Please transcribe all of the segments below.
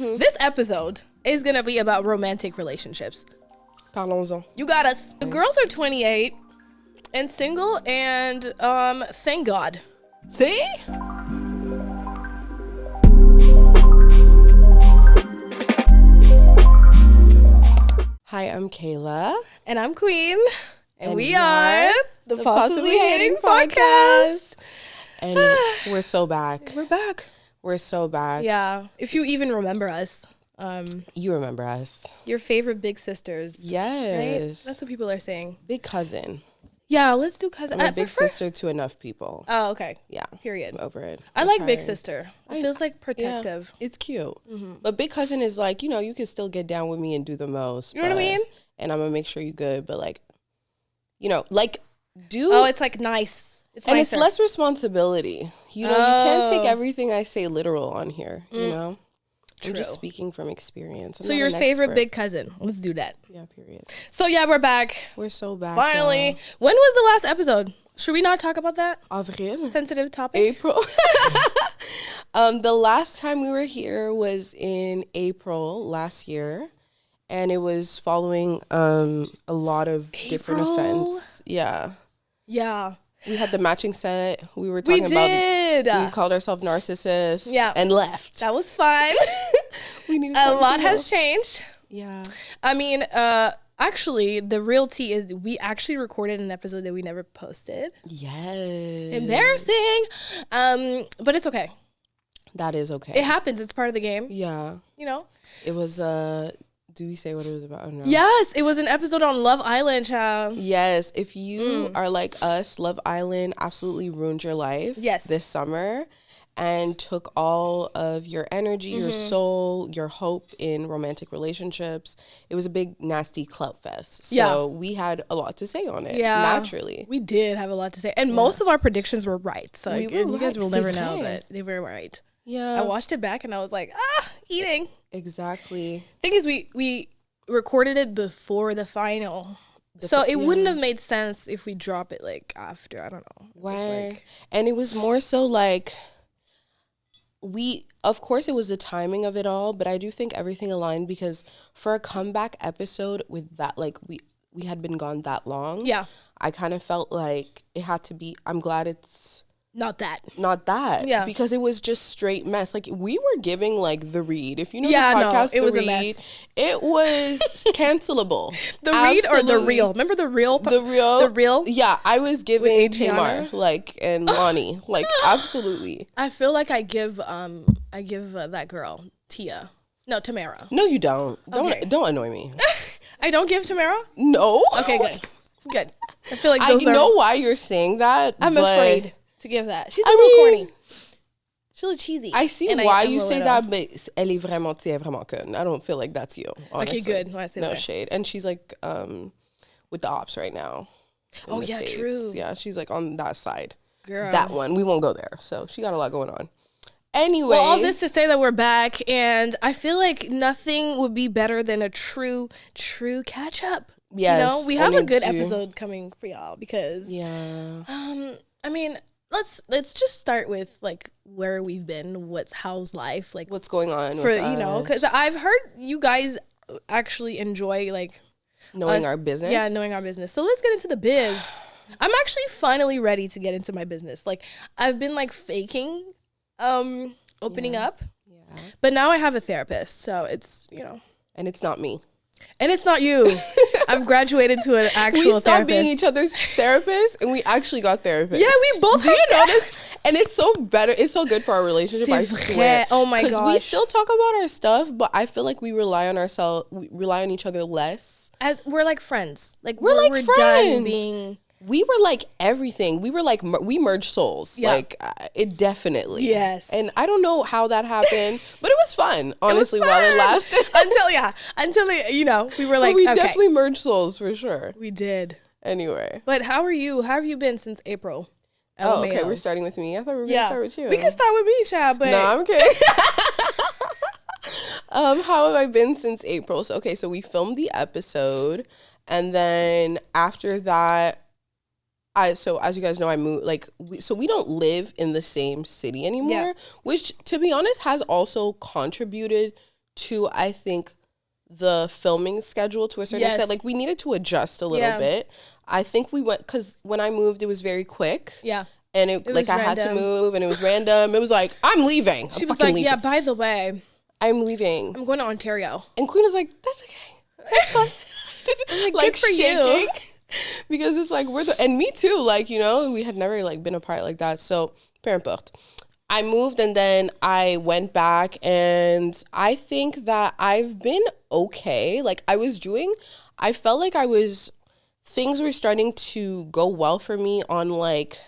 This episode is gonna be about romantic relationships. Parlons-en. You got us. The girls are 28 and single, and thank God. See? Hi, I'm Kayla. And I'm Queen. And we are the Possibly Hating Podcast. And we're so back. We're back. We're so back. Yeah. If you even remember us. You remember us. Your favorite big sisters. Yes. Right? That's what people are saying. Big cousin. Yeah, let's do cousin. I'm a big sister to enough people. Oh, okay. Yeah. Period. I'm over it. I like big sister. It feels like protective. Yeah, it's cute. But big cousin is like, you can still get down with me and do the most. You know what I mean? And I'm going to make sure you're good. But like, do. Oh, it's like nice. It's and nicer. it's less responsibility. You can't take everything I say literal on here, True. I'm just speaking from experience. I'm so not your an favorite expert. big cousin. Let's do that. Yeah, period. So yeah, we're back. We're so back. Finally. Y'all. When was the last episode? Should we not talk about that? Avril. Sensitive topic? April. The last time we were here was in April last year. And it was following a lot of different events. Yeah. Yeah. We had the matching set. We were talking about. We called ourselves narcissists. Yeah. And left. That was fun. We needed a lot has changed. Yeah. I mean, actually, the real tea is we actually recorded an episode that we never posted. Yes. Embarrassing. But it's okay. That is okay. It happens. It's part of the game. Yeah. It was do we say what it was about? Oh, no. Yes, it was an episode on Love Island, child. Yes, if you are like us, Love Island absolutely ruined your life. Yes. This summer, and took all of your energy, your soul, your hope in romantic relationships. It was a big nasty clout fest. So we had a lot to say on it. Yeah, naturally, we did have a lot to say, and most of our predictions were right. So you guys will never know, but they were right. Yeah, I watched it back and I was like, eating. Exactly. Thing is, we recorded it before the final, so it wouldn't have made sense if we drop it like after. I don't know. Why? And it was more so like of course it was the timing of it all, but I do think everything aligned because for a comeback episode with that, like we had been gone that long. Yeah. I kind of felt like it had to be. I'm glad it's not that. Yeah. Because it was just straight mess. Like we were giving like the read. If you know the podcast, it was read, a mess. It was cancelable. The read or the real? Remember the real? The real. The real? Yeah, I was giving Tamar and Lonnie absolutely. I feel like I give that girl Tia. No, Tamara. No, you don't. Don't annoy me. I don't give Tamara? No. Okay, good. I feel like I know why you're saying that. I'm afraid to give that. She's a little corny. She's a little cheesy. I see why you say that, but elle est vraiment conne. I don't feel like that's you, honestly. Okay, good. When I say no shade. And she's like with the ops right now. Oh, yeah, States. true. Yeah, she's like on that side. Girl. That one. We won't go there. So she got a lot going on. Anyway. Well, all this to say that we're back, and I feel like nothing would be better than a true catch up. Yes. We have a good episode coming for y'all because I mean, let's just start with like where we've been, how's life, like what's going on for because I've heard you guys actually enjoy like knowing our business. Yeah, knowing our business. So let's get into the biz. I'm actually finally ready to get into my business. Like I've been like faking opening up. Yeah. But now I have a therapist, so it's, and it's not me. And it's not you. I've graduated to an actual therapist. We stopped being each other's therapists, and we actually got therapists. Yeah, we both. Do you notice? And it's so better. It's so good for our relationship. I swear. Oh my gosh. Because we still talk about our stuff, but I feel like we rely on ourselves. We rely on each other less. As we're like friends. Like we're friends. Done being. We were like everything. We were like we merged souls. Yeah. Like it definitely. Yes. And I don't know how that happened, but it was fun. Honestly, while it lasted. until we were like. But we definitely merged souls for sure. We did. Anyway. But how are you? How have you been since April? Oh, okay. We're starting with me. I thought we were gonna start with you. We can start with me, child. But no, I'm kidding. How have I been since April? So we filmed the episode, and then after that. So as you guys know, I moved, we don't live in the same city anymore, which to be honest has also contributed to, I think, the filming schedule to a certain extent. Like, we needed to adjust a little bit. I think we went, because when I moved, it was very quick. Yeah. And it like, I had to move, and it was random. It was like, I'm leaving. She was like, yeah, by the way, I'm leaving. I'm going to Ontario. And Queen was like, that's okay. Like, good for you. Because it's like, and me too, like, you know, we had never like been apart like that. So, peu importe. I moved, and then I went back, and I think that I've been okay. Like, I felt like things were starting to go well for me on like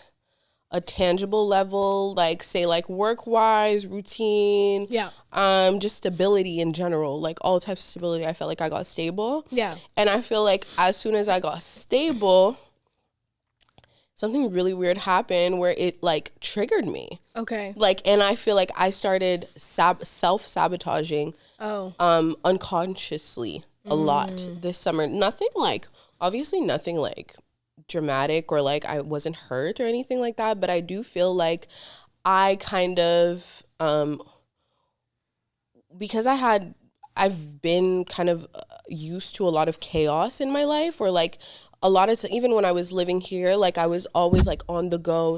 a tangible level, like say like work-wise, routine, just stability in general, like all types of stability. I felt like I got stable. Yeah. And I feel like as soon as I got stable, something really weird happened where it like triggered me. Okay. Like, and I feel like I started self-sabotaging unconsciously a lot this summer. Obviously nothing like dramatic or like I wasn't hurt or anything like that, but I do feel like I kind of because I've been kind of used to a lot of chaos in my life, or like a lot of even when I was living here, like I was always like on the go,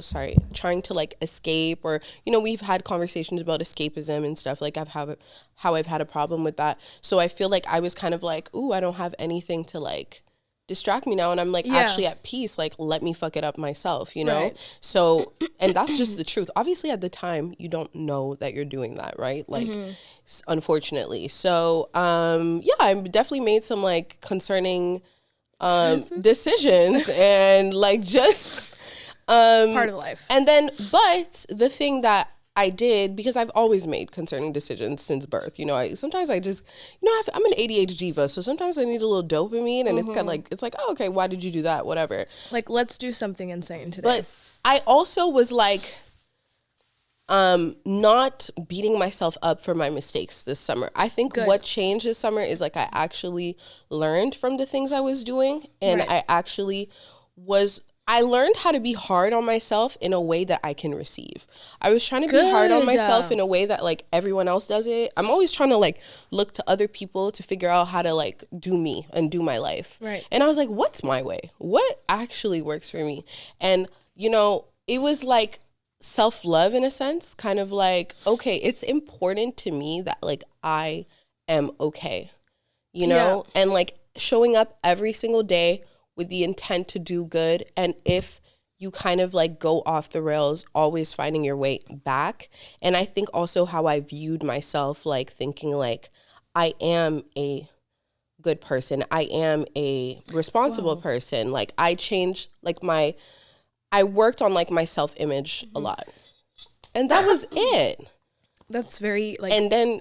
trying to like escape, or, you know, we've had conversations about escapism and stuff, like how I've had a problem with that. So I feel like I was kind of like, ooh, I don't have anything to like distract me now, and I'm like actually at peace, like let me fuck it up myself, you know? Right. So, and that's just the truth. Obviously at the time you don't know that you're doing that, right? Like unfortunately. So I definitely made some like concerning decisions and like just part of life. And then, but the thing that I did, because I've always made concerning decisions since birth, you know, sometimes I just, you know, I'm an ADHD diva, so sometimes I need a little dopamine, and it's kind of like, it's like, oh, okay, why did you do that? Whatever. Like, let's do something insane today. But I also was like, not beating myself up for my mistakes this summer. I think what changed this summer is like I actually learned from the things I was doing, and I learned how to be hard on myself in a way that I can receive. I was trying to be hard on myself in a way that like everyone else does it. I'm always trying to like look to other people to figure out how to like do me and do my life. Right. And I was like, what's my way? What actually works for me? And, you know, it was like self-love in a sense, kind of like, okay, it's important to me that like I am okay, you know? And like showing up every single day with the intent to do good. And if you kind of like go off the rails, always finding your way back. And I think also how I viewed myself, like thinking like, I am a good person. I am a responsible person. Like I changed, like I worked on like my self-image a lot. And that was it. That's very like. And then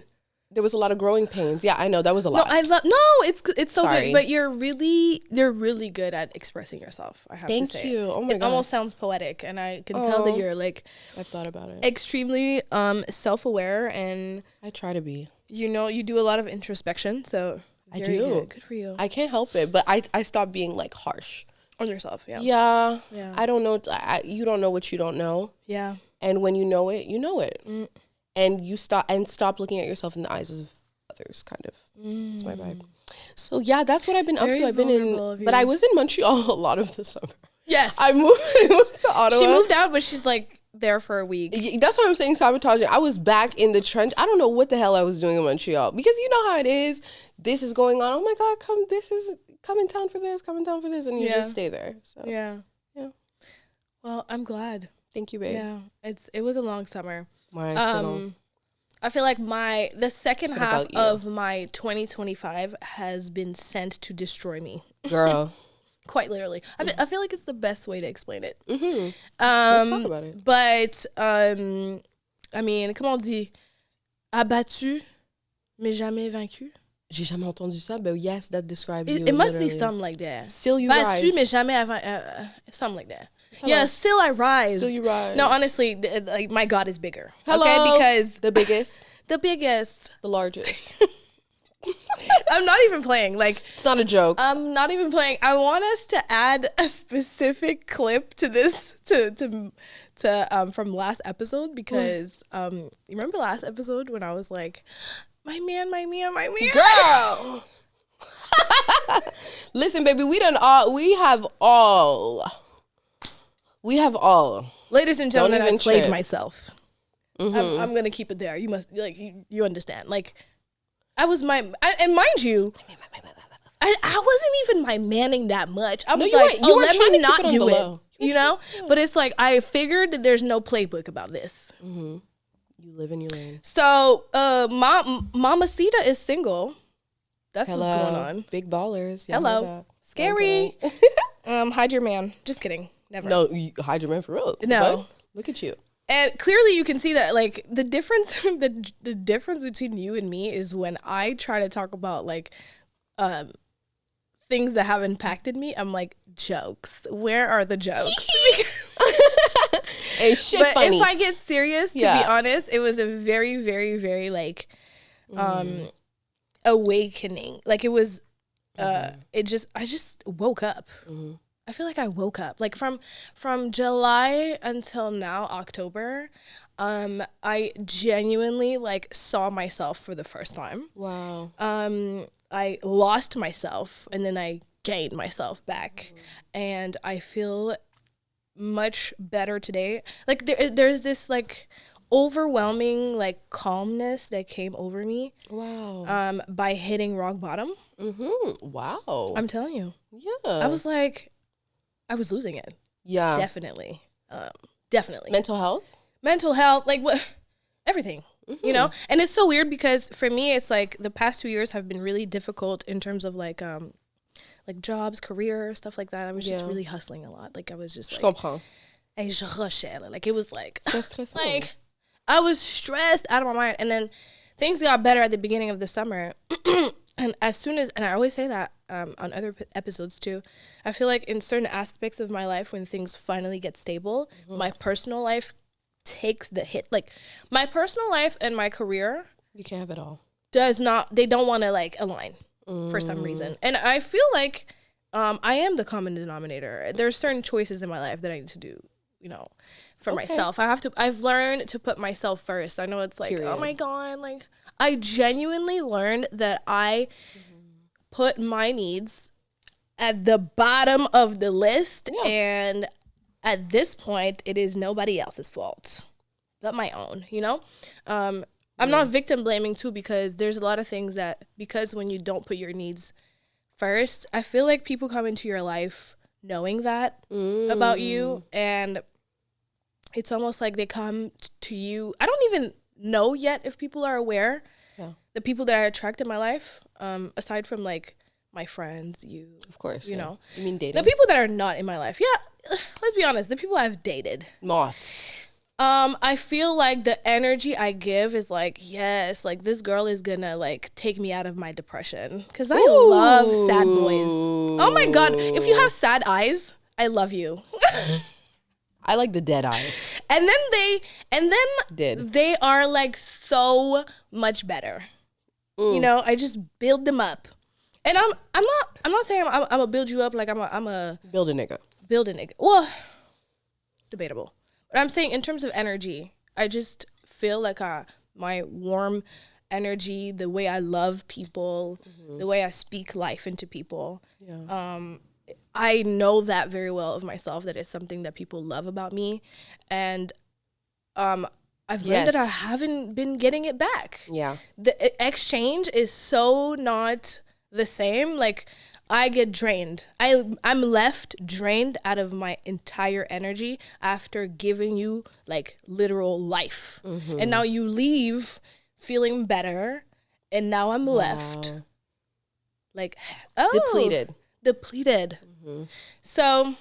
there was a lot of growing pains. Yeah, I know that was a lot. It's so good. But you're really good at expressing yourself. I have to say. Thank you. Oh my God. It almost sounds poetic, and I can tell that you're like. I've thought about it. Extremely self-aware, and I try to be. You know, you do a lot of introspection, so I do. Good for you. I can't help it, but I stopped being like harsh on yourself. Yeah. Yeah. I don't know. You don't know what you don't know. Yeah. And when you know it, you know it. And you stop looking at yourself in the eyes of others, kind of. That's my vibe. So yeah, that's what I've been up to. I've been in, but I was in Montreal a lot of the summer. Yes, I moved to Ottawa. She moved out, but she's like there for a week. That's what I'm saying, sabotaging. I was back in the trench. I don't know what the hell I was doing in Montreal, because you know how it is. This is going on. Oh my God, come in town for this, and you just stay there. So yeah. Well, I'm glad. Thank you, babe. Yeah, it was a long summer. I feel like the second half of my 2025 has been sent to destroy me. Girl. Quite literally. I feel like it's the best way to explain it. Let's talk about it. But, I mean, comment on dit? Abattu, mais jamais vaincu. J'ai jamais entendu ça, but yes, that describes you. It must be something like that. Still you rise. Battu, mais jamais something like that. Hello. Yeah, still I rise. Still you rise. No, honestly, like my God is bigger. Hello. Okay, because the biggest, the largest. I'm not even playing. Like, it's not a joke. I'm not even playing. I want us to add a specific clip to this to from last episode, because you remember last episode when I was like, My man. Girl. Listen, baby, we have all. Ladies and gentlemen, I played trip. myself. I'm gonna keep it there. You must you understand. Like, I was and mind you, I wasn't even my manning that much. I was let me not do it. You know, but it's like I figured that there's no playbook about this. You live in your lane. So, Mamacita is single. That's what's going on. Big ballers. Hello. Scary. Hide your man. Just kidding. Never. No, you hide your man for real. No. But look at you. And clearly you can see that, like, the difference the difference between you and me is when I try to talk about, like, things that have impacted me, I'm like, jokes. Where are the jokes? Ain't shit but funny. If I get serious, to be honest, it was a very, very, very, like, awakening. Like, it was, I just woke up. I feel like I woke up. Like, from July until now, October, I genuinely, like, saw myself for the first time. Wow. I lost myself, and then I gained myself back. And I feel much better today. Like, there's this, like, overwhelming, like, calmness that came over me. Wow. By hitting rock bottom. Wow. I'm telling you. Yeah. I was like, I was losing it. Yeah. Definitely. Definitely. Mental health, like, what? Everything. You know? And it's so weird because for me, it's like the past 2 years have been really difficult in terms of, like jobs, career, stuff like that. I was just really hustling a lot. Like, I was just like, like, it was like, like, I was stressed out of my mind. And then things got better at the beginning of the summer. And I always say that on other episodes too, I feel like in certain aspects of my life, when things finally get stable, my personal life takes the hit. Like, my personal life and my career, you can't have it all. They don't want to, like, align for some reason. And I feel like I am the common denominator. There's certain choices in my life that I need to do, you know, for myself. I've learned to put myself first. I know it's like, oh my God, like, I genuinely learned that I put my needs at the bottom of the list, and at this point, it is nobody else's fault but my own, you know? I'm not victim blaming too, because there's a lot of things that, because when you don't put your needs first, I feel like people come into your life knowing that about you, and it's almost like they come to you. I don't even know yet if people are aware. The people that I attract in my life, aside from, like, my friends, you, of course, you know, you mean dating? The people that are not in my life, let's be honest, the people I've dated, moths. I feel like the energy I give is like, yes, like, this girl is gonna, like, take me out of my depression, because I love sad boys. Oh my God, if you have sad eyes, I love you. I like the dead eyes. And then they are, like, so much better. You know, I just build them up. And I'm not saying I'm gonna build you up, like, I'm a build a nigga. Well, debatable. But I'm saying in terms of energy, I just feel like my warm energy, the way I love people, the way I speak life into people. I know that very well of myself, that it's something that people love about me. And I've learned that I haven't been getting it back. Yeah. The exchange is so not the same. Like, I get drained. I'm left drained out of my entire energy after giving you, like, literal life. And now you leave feeling better, and now I'm left, like, depleted. So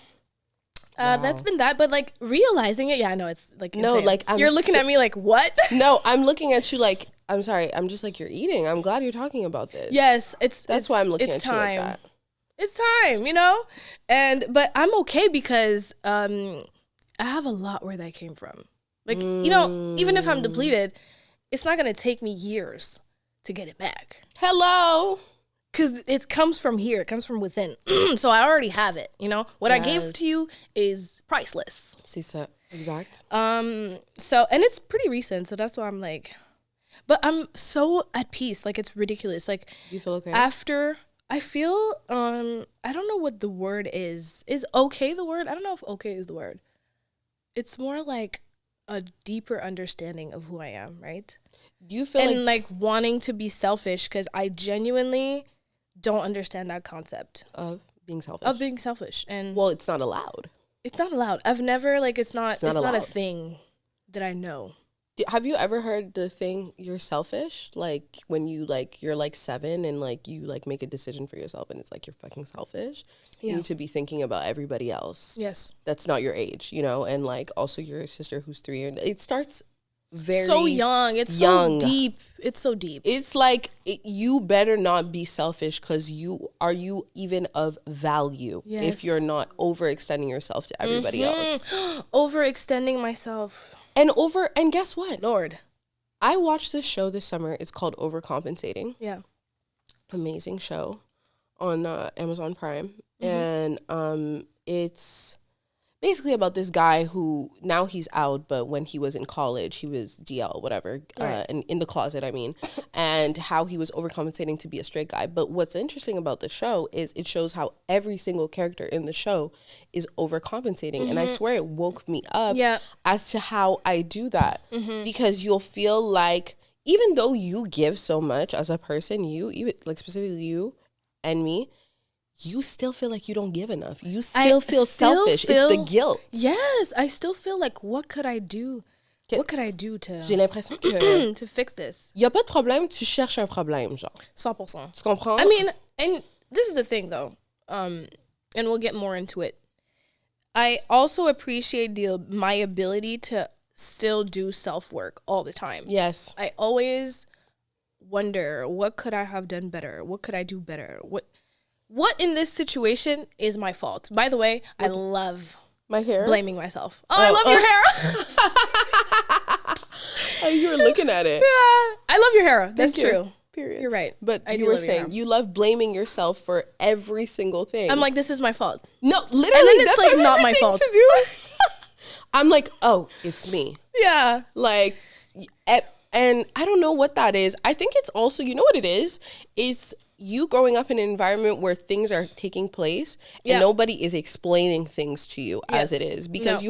that's been that. But, like, realizing it, I know it's, like, insane. No, like, you're looking at me like, what? No, I'm looking at you like, I'm sorry, I'm just like, you're eating. I'm glad you're talking about this. Yes, that's why I'm looking at you like that. It's time, you know? But I'm okay, because I have a lot where that came from. Like, you know, even if I'm depleted, it's not going to take me years to get it back. Hello. Because it comes from here. It comes from within. So I already have it, you know? What I gave to you is priceless. C'est ça. Exact. So, and it's pretty recent, so that's why I'm like... But I'm so at peace. Like, it's ridiculous. Like, You feel okay? after I feel, I don't know what the word is. Is okay the word? I don't know if okay is the word. It's more like a deeper understanding of who I am, right? Do you feel like wanting to be selfish, because I genuinely don't understand that concept of being selfish? of being selfish. And Well, it's not allowed. it's not allowed. I've never, like, it's not a allowed. thing that I know. Have you ever heard the thing, you're selfish? Like, when you, like, you're, like, 7 and, like, you, like, make a decision for yourself and it's, like, you're fucking selfish. Yeah. You need to be thinking about everybody else. Yes. That's not your age, you know? And, like, also your sister who's 3. And it starts very So young. It's young. so deep. It's so deep. It's like, you better not be selfish, because are you even of value Yes. if you're not overextending yourself to everybody else? Overextending myself. And guess what? Lord. I watched this show this summer. It's called Overcompensating. Yeah. Amazing show on Amazon Prime. And it's basically about this guy who, now he's out, but when he was in college, he was DL, whatever, Right. in the closet, I mean, and how he was overcompensating to be a straight guy. But what's interesting about the show is it shows how every single character in the show is overcompensating. And I swear it woke me up as to how I do that. Because you'll feel like, even though you give so much as a person, you, like specifically you and me, you still feel like you don't give enough. You still feel selfish. It's the guilt. Yes, I still feel like, what could I do? What could I do J'ai l'impression que to fix this? y a pas de problème, tu cherches un problème, genre. 100%. Tu comprends? I mean, and this is the thing, though, and we'll get more into it. I also appreciate my ability to still do self-work all the time. Yes. I always wonder, what could I have done better? What could I do better? What in this situation is my fault? By the way, I love My hair? blaming myself. Oh, I love your hair. Oh, you were looking at it. Yeah, I love your hair. That's Thank you. true. Period. You're right. But I you do were love your saying hair. you love blaming yourself for every single thing. I'm like, this is my fault. no, literally, And then it's, that's like, my not favorite my thing fault. to do. I'm like, oh, it's me. Yeah. Like, and I don't know what that is. I think it's also, you know what it is? It's you growing up in an environment where things are taking place and nobody is explaining things to you as it is. Because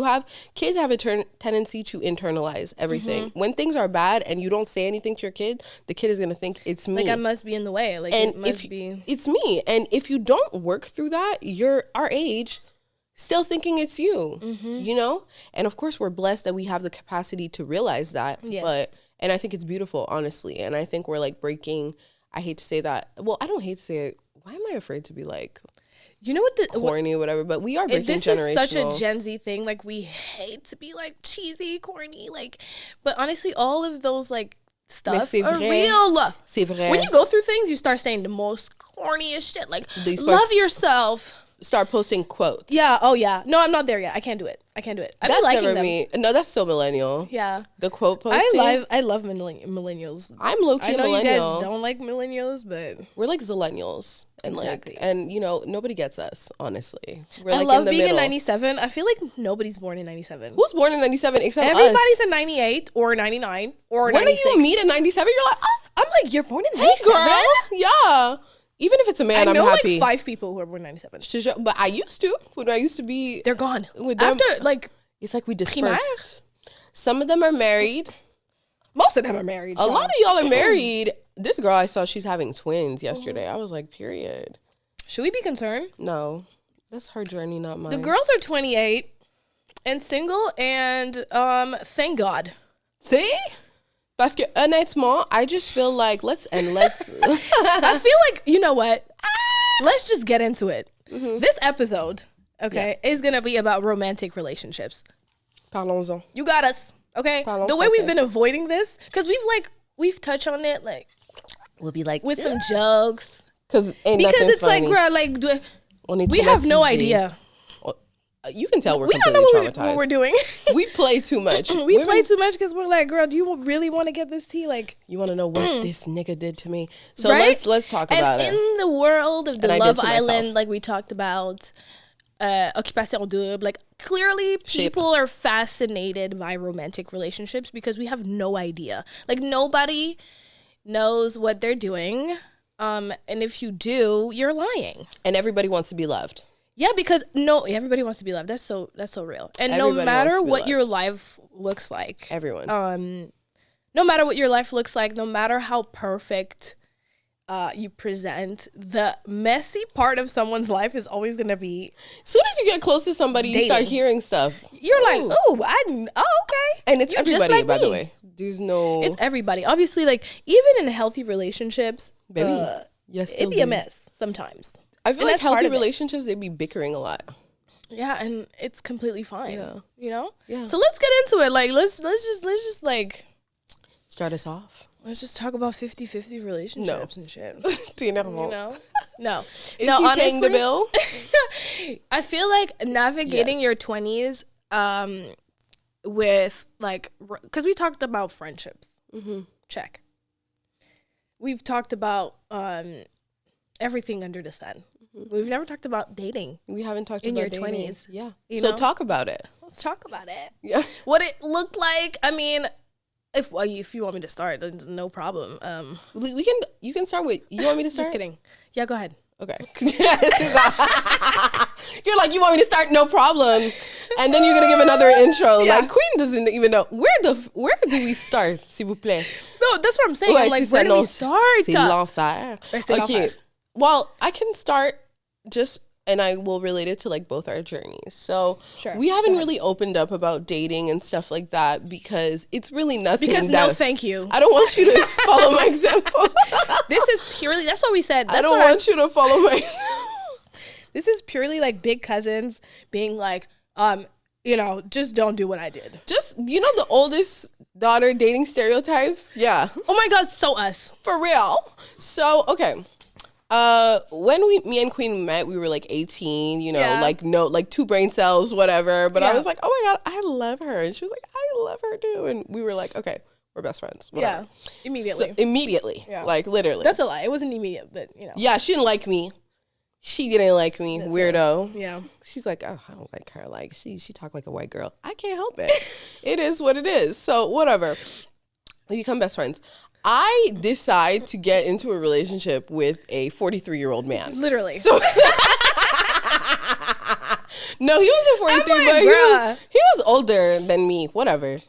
kids have a tendency to internalize everything. When things are bad and you don't say anything to your kid, the kid is going to think it's me. Like, I must be in the way. Like, and it must be. It's me. And if you don't work through that, you're our age still thinking it's you, you know? And of course, we're blessed that we have the capacity to realize that. Yes. And I think it's beautiful, honestly. And I think we're like breaking, I hate to say that. Well, I don't hate to say it. Why am I afraid to be like, You know what? corny or whatever? But we are breaking This generational. is such a Gen Z thing. Like, we hate to be like cheesy, corny. Like, but honestly, all of those like stuff c'est are vrai. real. C'est vrai. When you go through things, you start saying the most corniest shit. Like, These love parts- yourself. Start posting quotes. Yeah. Oh, yeah. No, I'm not there yet. I can't do it. I've been That's liking never them. me. No, that's so millennial. Yeah. The quote posting. I love millennials. I'm low-key I know millennial. you guys don't like millennials, but We're like zillennials. And Exactly. like, and you know, nobody gets us, honestly. We're I like love in the being middle. in 97. I feel like nobody's born in 97. Who's born in 97 except Everybody's us? a 98 or 99 or When 96. do you meet in 97? You're like, oh, I'm like, you're born in hey 97? girl. Yeah. Even if it's a man, I I'm know happy. like 5 people who are born in 97. But I used to. When I used to be. They're gone. With them- After, like, It's like we primaire? dispersed. Some of them are married. most of them are married. A lot of y'all are married. This girl I saw, she's having twins yesterday. I was like, period. Should we be concerned? No. That's her journey, not mine. The girls are 28 and single, and thank God. See? Parce que honnêtement, I just feel like let's I feel like, you know what? Let's just get into it. This episode, okay, is going to be about romantic relationships. Parlons-en. You got us, okay? Parlons the way we've français. been avoiding this, because we've touched on it, like, We'll be like with some jokes. because Because it's like, girl, like, we have no idea. You can tell we're We don't know completely what traumatized. we're doing. We play too much. We play too much because we're like, girl, do you really want to get this tea? Like, You want to know what this nigga did to me? So right? let's talk about and it. in the world of the And I did Love to myself. Island, like we talked about, Occupation Double, like clearly people are fascinated by romantic relationships because we have no idea. Like, nobody knows what they're doing. And if you do, you're lying. And everybody wants to be loved. Yeah, because everybody wants to be loved. That's so real. And Everybody no matter what loved. your life looks like, everyone. No matter what your life looks like, no matter how perfect you present, the messy part of someone's life is always gonna be. As soon as you get close to somebody, you start hearing stuff. You're like, okay, and it's You're everybody. like by me. the way, there's no. It's everybody. Obviously, like even in healthy relationships, Baby, yes, it'd be a mess sometimes. I feel like healthy relationships, they'd be bickering a lot. Yeah, and it's completely fine. Yeah. You know? Yeah. So let's get into it. Like let's just like start us off. Let's just talk about 50-50 relationships and shit. You know? No. Is he honestly paying the bill? I feel like navigating your 20s with like, because we talked about friendships. Mm-hmm. Check. We've talked about everything under the sun. Mm-hmm. We've never talked about dating. We haven't talked in about your dating. 20s. Yeah. So talk about it. Let's talk about it. Yeah. What it looked like. I mean, if you want me to start, then no problem. You can start with. You want me to start? Just kidding. Yeah, go ahead. Okay. You're like, you want me to start? No problem. And then you're gonna give another intro. Yeah. Like Queen doesn't even know where do we start, s'il vous plaît? No, that's what I'm saying. I'm like, where do we start? C'est l'enfer. Okay. Well, I can start and I will relate it to like both our journeys. So we haven't really opened up about dating and stuff like that because it's really nothing. Because no, thank you. I don't want you to follow my example. This is purely, that's what we said. I don't want you to follow my example. This is purely like big cousins being like, just don't do what I did. Just, the oldest daughter dating stereotype? Yeah. Oh my God, so us. For real. So, okay. When me and Queen met, we were like 18, like two brain cells, whatever. But I was like, oh my God, I love her. And she was like, I love her too. And we were like, okay, we're best friends. Whatever. Yeah. Immediately. So, immediately. Yeah. Like literally. That's a lie. It wasn't immediate, but Yeah, she didn't like me. She didn't like me. That's weirdo. It. Yeah. She's like, oh, I don't like her. Like she talked like a white girl. I can't help it. It is what it is. So whatever. We become best friends. I decide to get into a relationship with a 43-year-old man. Literally. So no, he wasn't 43, but he was older than me. Whatever.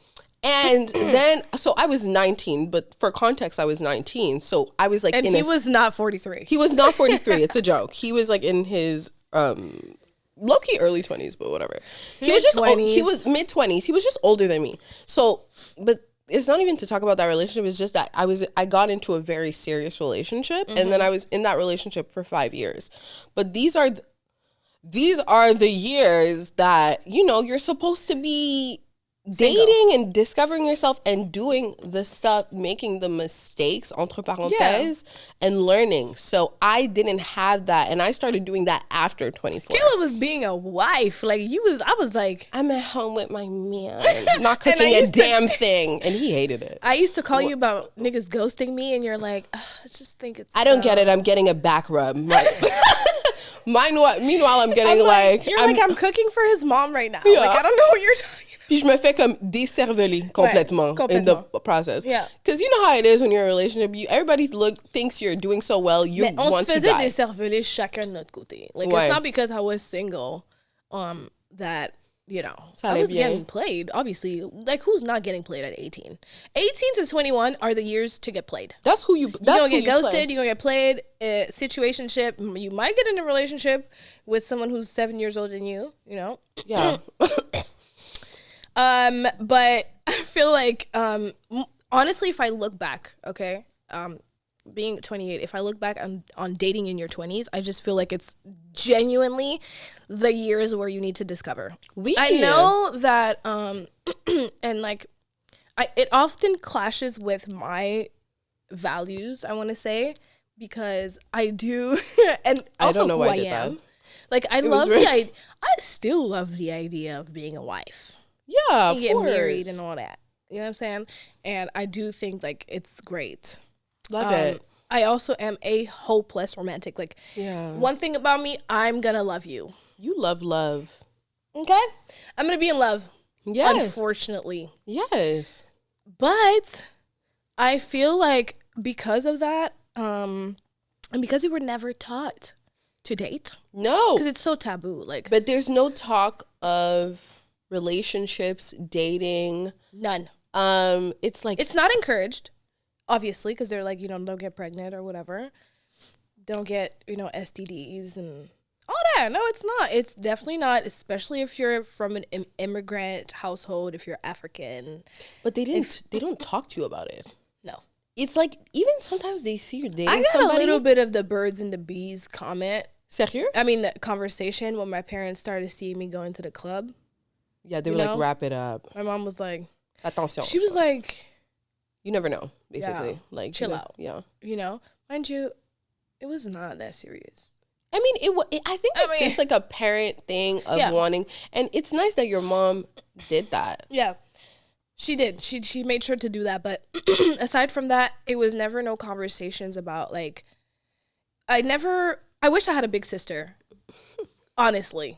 And then, so I was 19, but for context, I was 19. So I was like, and he was not 43. He was not 43. It's a joke. He was like in his low-key early 20s, but whatever. He was mid-20s. He was just older than me. So, but it's not even to talk about that relationship. It's just that I got into a very serious relationship, and then I was in that relationship for 5 years. But these are the years that you're supposed to be dating and discovering yourself and doing the stuff, making the mistakes, entre parenthèses, and learning. So I didn't have that, and I started doing that after 24. Kayla was being a wife. Like I was like, I'm at home with my man, not cooking a damn thing, and he hated it. I used to call you about niggas ghosting me, and you're like, I just think it's. I don't get it. I'm getting a back rub. Like, meanwhile, I'm getting I'm cooking for his mom right now. Yeah. Like I don't know what you're talking about. Puis je me fais comme décerveler complètement in the process. Yeah. Because you know how it is when you're in a relationship. Everybody thinks you're doing so well. You want to die. On se faisait décerveler chacun de notre côté. Like it's not because I was single, that I was getting played. Obviously, like who's not getting played at 18? 18 to 21 are the years to get played. That's who you. You're gonna get ghosted. You're gonna get played. Situationship. You might get in a relationship with someone who's 7 years older than you. Yeah. But I feel like, honestly, if I look back, okay, being 28, if I look back on dating in your 20s, I just feel like it's genuinely the years where you need to discover. I know that, and like, it often clashes with my values, I want to say, because I do, and also I don't know who I am. Like, I still love the idea of being a wife. Yeah, of get married and all that. You know what I'm saying? And I do think like it's great. Love it. I also am a hopeless romantic. Like, one thing about me, I'm gonna love you. You love love. Okay? I'm going to be in love. Yes. Unfortunately. Yes. But I feel like because of that, and because we were never taught to date. No. Because it's so taboo. Like, but there's no talk of relationships, dating. none. It's like, It's not encouraged, obviously, because they're like, don't get pregnant or whatever. Don't get, STDs and all that. No, it's not. It's definitely not, especially if you're from an immigrant household, if you're African. but they don't talk to you about it. No. It's like, even sometimes they see you dating I got somebody. a little bit of the birds and the bees comment. Sérieux? I mean, conversation when my parents started seeing me going to the club. Yeah, they were like, wrap it up. My mom was like, attention. She was like, you never know, basically. Yeah, like, chill out. Yeah. Mind you, it was not that serious. I mean, I think it's just like a parent thing of wanting, and it's nice that your mom did that. Yeah, she did. She made sure to do that. But aside from that, it was never no conversations about like, I wish I had a big sister. Honestly.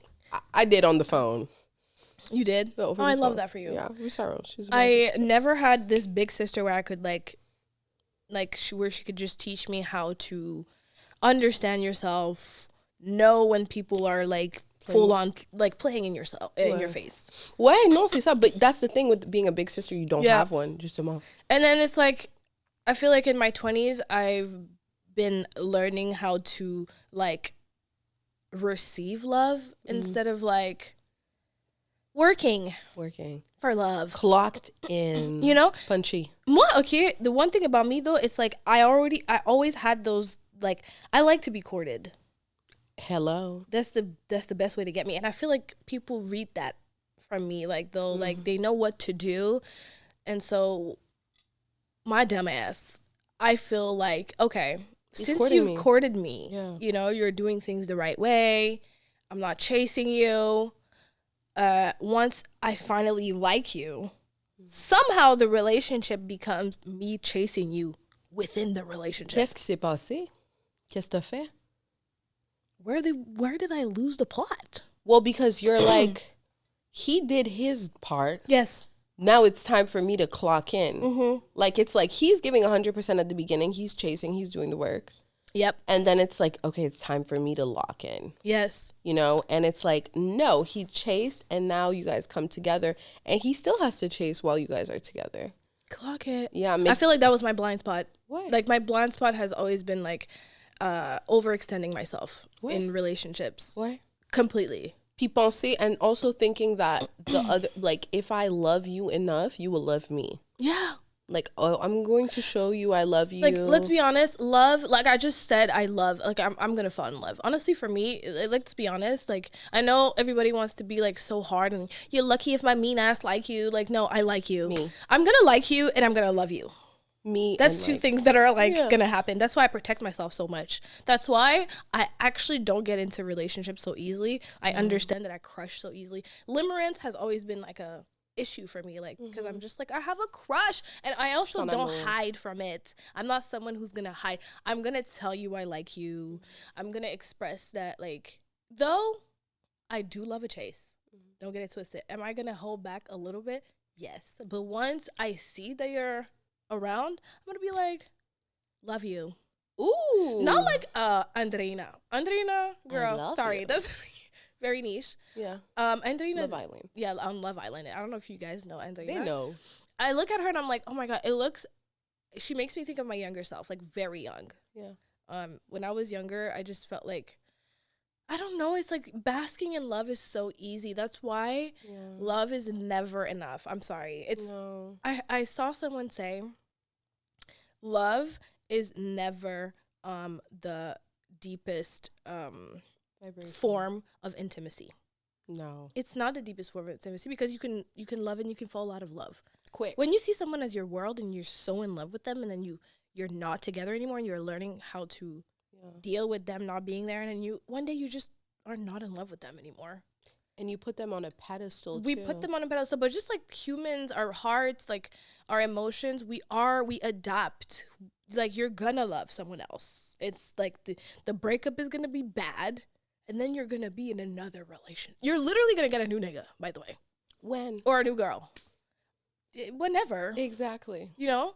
I did on the phone. You did? Oh, I love that for you. Yeah, Rosaro. I never had this big sister where I could where she could just teach me how to understand yourself, know when people are like full on like playing in yourself in your face. Ouais, non, c'est ça. But that's the thing with being a big sister, you don't have one, justement. And then it's like, I feel like in my 20s, I've been learning how to like receive love instead of like working for love. Clocked in. Punchy. Okay, the one thing about me though, it's like I always had those, like, I like to be courted. Hello. That's the best way to get me. And I feel like people read that from me. Like they'll like they know what to do. And so my dumb ass, I feel like, okay, since you've courted me, you're doing things the right way. I'm not chasing you. Once I finally like you, somehow the relationship becomes me chasing you within the relationship. Qu'est-ce qui s'est passé? Qu'est-ce que t'as fait? Where did I lose the plot? Well, because you're like, he did his part. Yes. Now it's time for me to clock in. Mm-hmm. Like, it's like he's giving 100% at the beginning. He's chasing. He's doing the work. Yep. And then it's like, okay, it's time for me to lock in. Yes. And it's like, no, he chased and now you guys come together and he still has to chase while you guys are together. Clock it. Yeah. I feel like that was my blind spot. What? Like my blind spot has always been like overextending myself in relationships. What? Completely. Puis penser, and also thinking that the other, like, if I love you enough, you will love me. Yeah. Like, oh, I'm going to show you I love you. Like, let's be honest, love, like I just said, I love, like, I'm going to fall in love. Honestly, for me, let's be honest, like, I know everybody wants to be, like, so hard, and you're lucky if my mean ass like you. Like, no, I like you. Me. I'm going to like you, and I'm going to love you. Me. That's two things that are, like, going to happen. That's why I protect myself so much. That's why I actually don't get into relationships so easily. I understand that I crush so easily. Limerence has always been, like, a issue for me, like, because I'm just like, I have a crush, and I also don't hide from it. I'm not someone who's gonna hide. I'm gonna tell you I like you. I'm gonna express that, like, though I do love a chase, don't get it twisted. Am I gonna hold back a little bit? Yes, but once I see that you're around, I'm gonna be like, love you. Ooh, not like Andreina, girl, sorry, that's very niche. Yeah. Andreina. Love Island. Yeah, on Love Island. I don't know if you guys know Andreina. They know. I look at her and I'm like, oh my God, she makes me think of my younger self, like very young. Yeah. When I was younger, I just felt like, I don't know, it's like basking in love is so easy. That's why love is never enough. I'm sorry. I saw someone say, love is never the deepest form of intimacy. No, it's not the deepest form of intimacy, because you can love and you can fall out of love quick. When you see someone as your world and you're so in love with them, and then you're not together anymore, and you're learning how to deal with them not being there, and then one day you just are not in love with them anymore, and you put them on a pedestal. We put them on a pedestal, but just like humans, our hearts, like our emotions, we adapt. Like, you're gonna love someone else. It's like the breakup is gonna be bad, and then you're gonna be in another relation. You're literally gonna get a new nigga, by the way. When? Or a new girl. Whenever. Exactly. You know?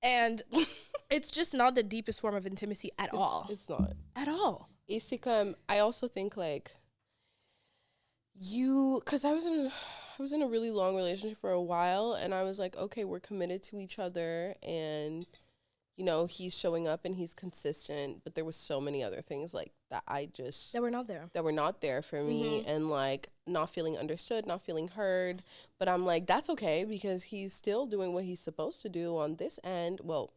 And it's just not the deepest form of intimacy at all. It's not. At all. It's like, I also think like because I was in a really long relationship for a while, and I was like, okay, we're committed to each other, and you know, he's showing up and he's consistent, but there was so many other things like that that were not there for me, and like not feeling understood, not feeling heard. But I'm like, that's okay, because he's still doing what he's supposed to do on this end. Well,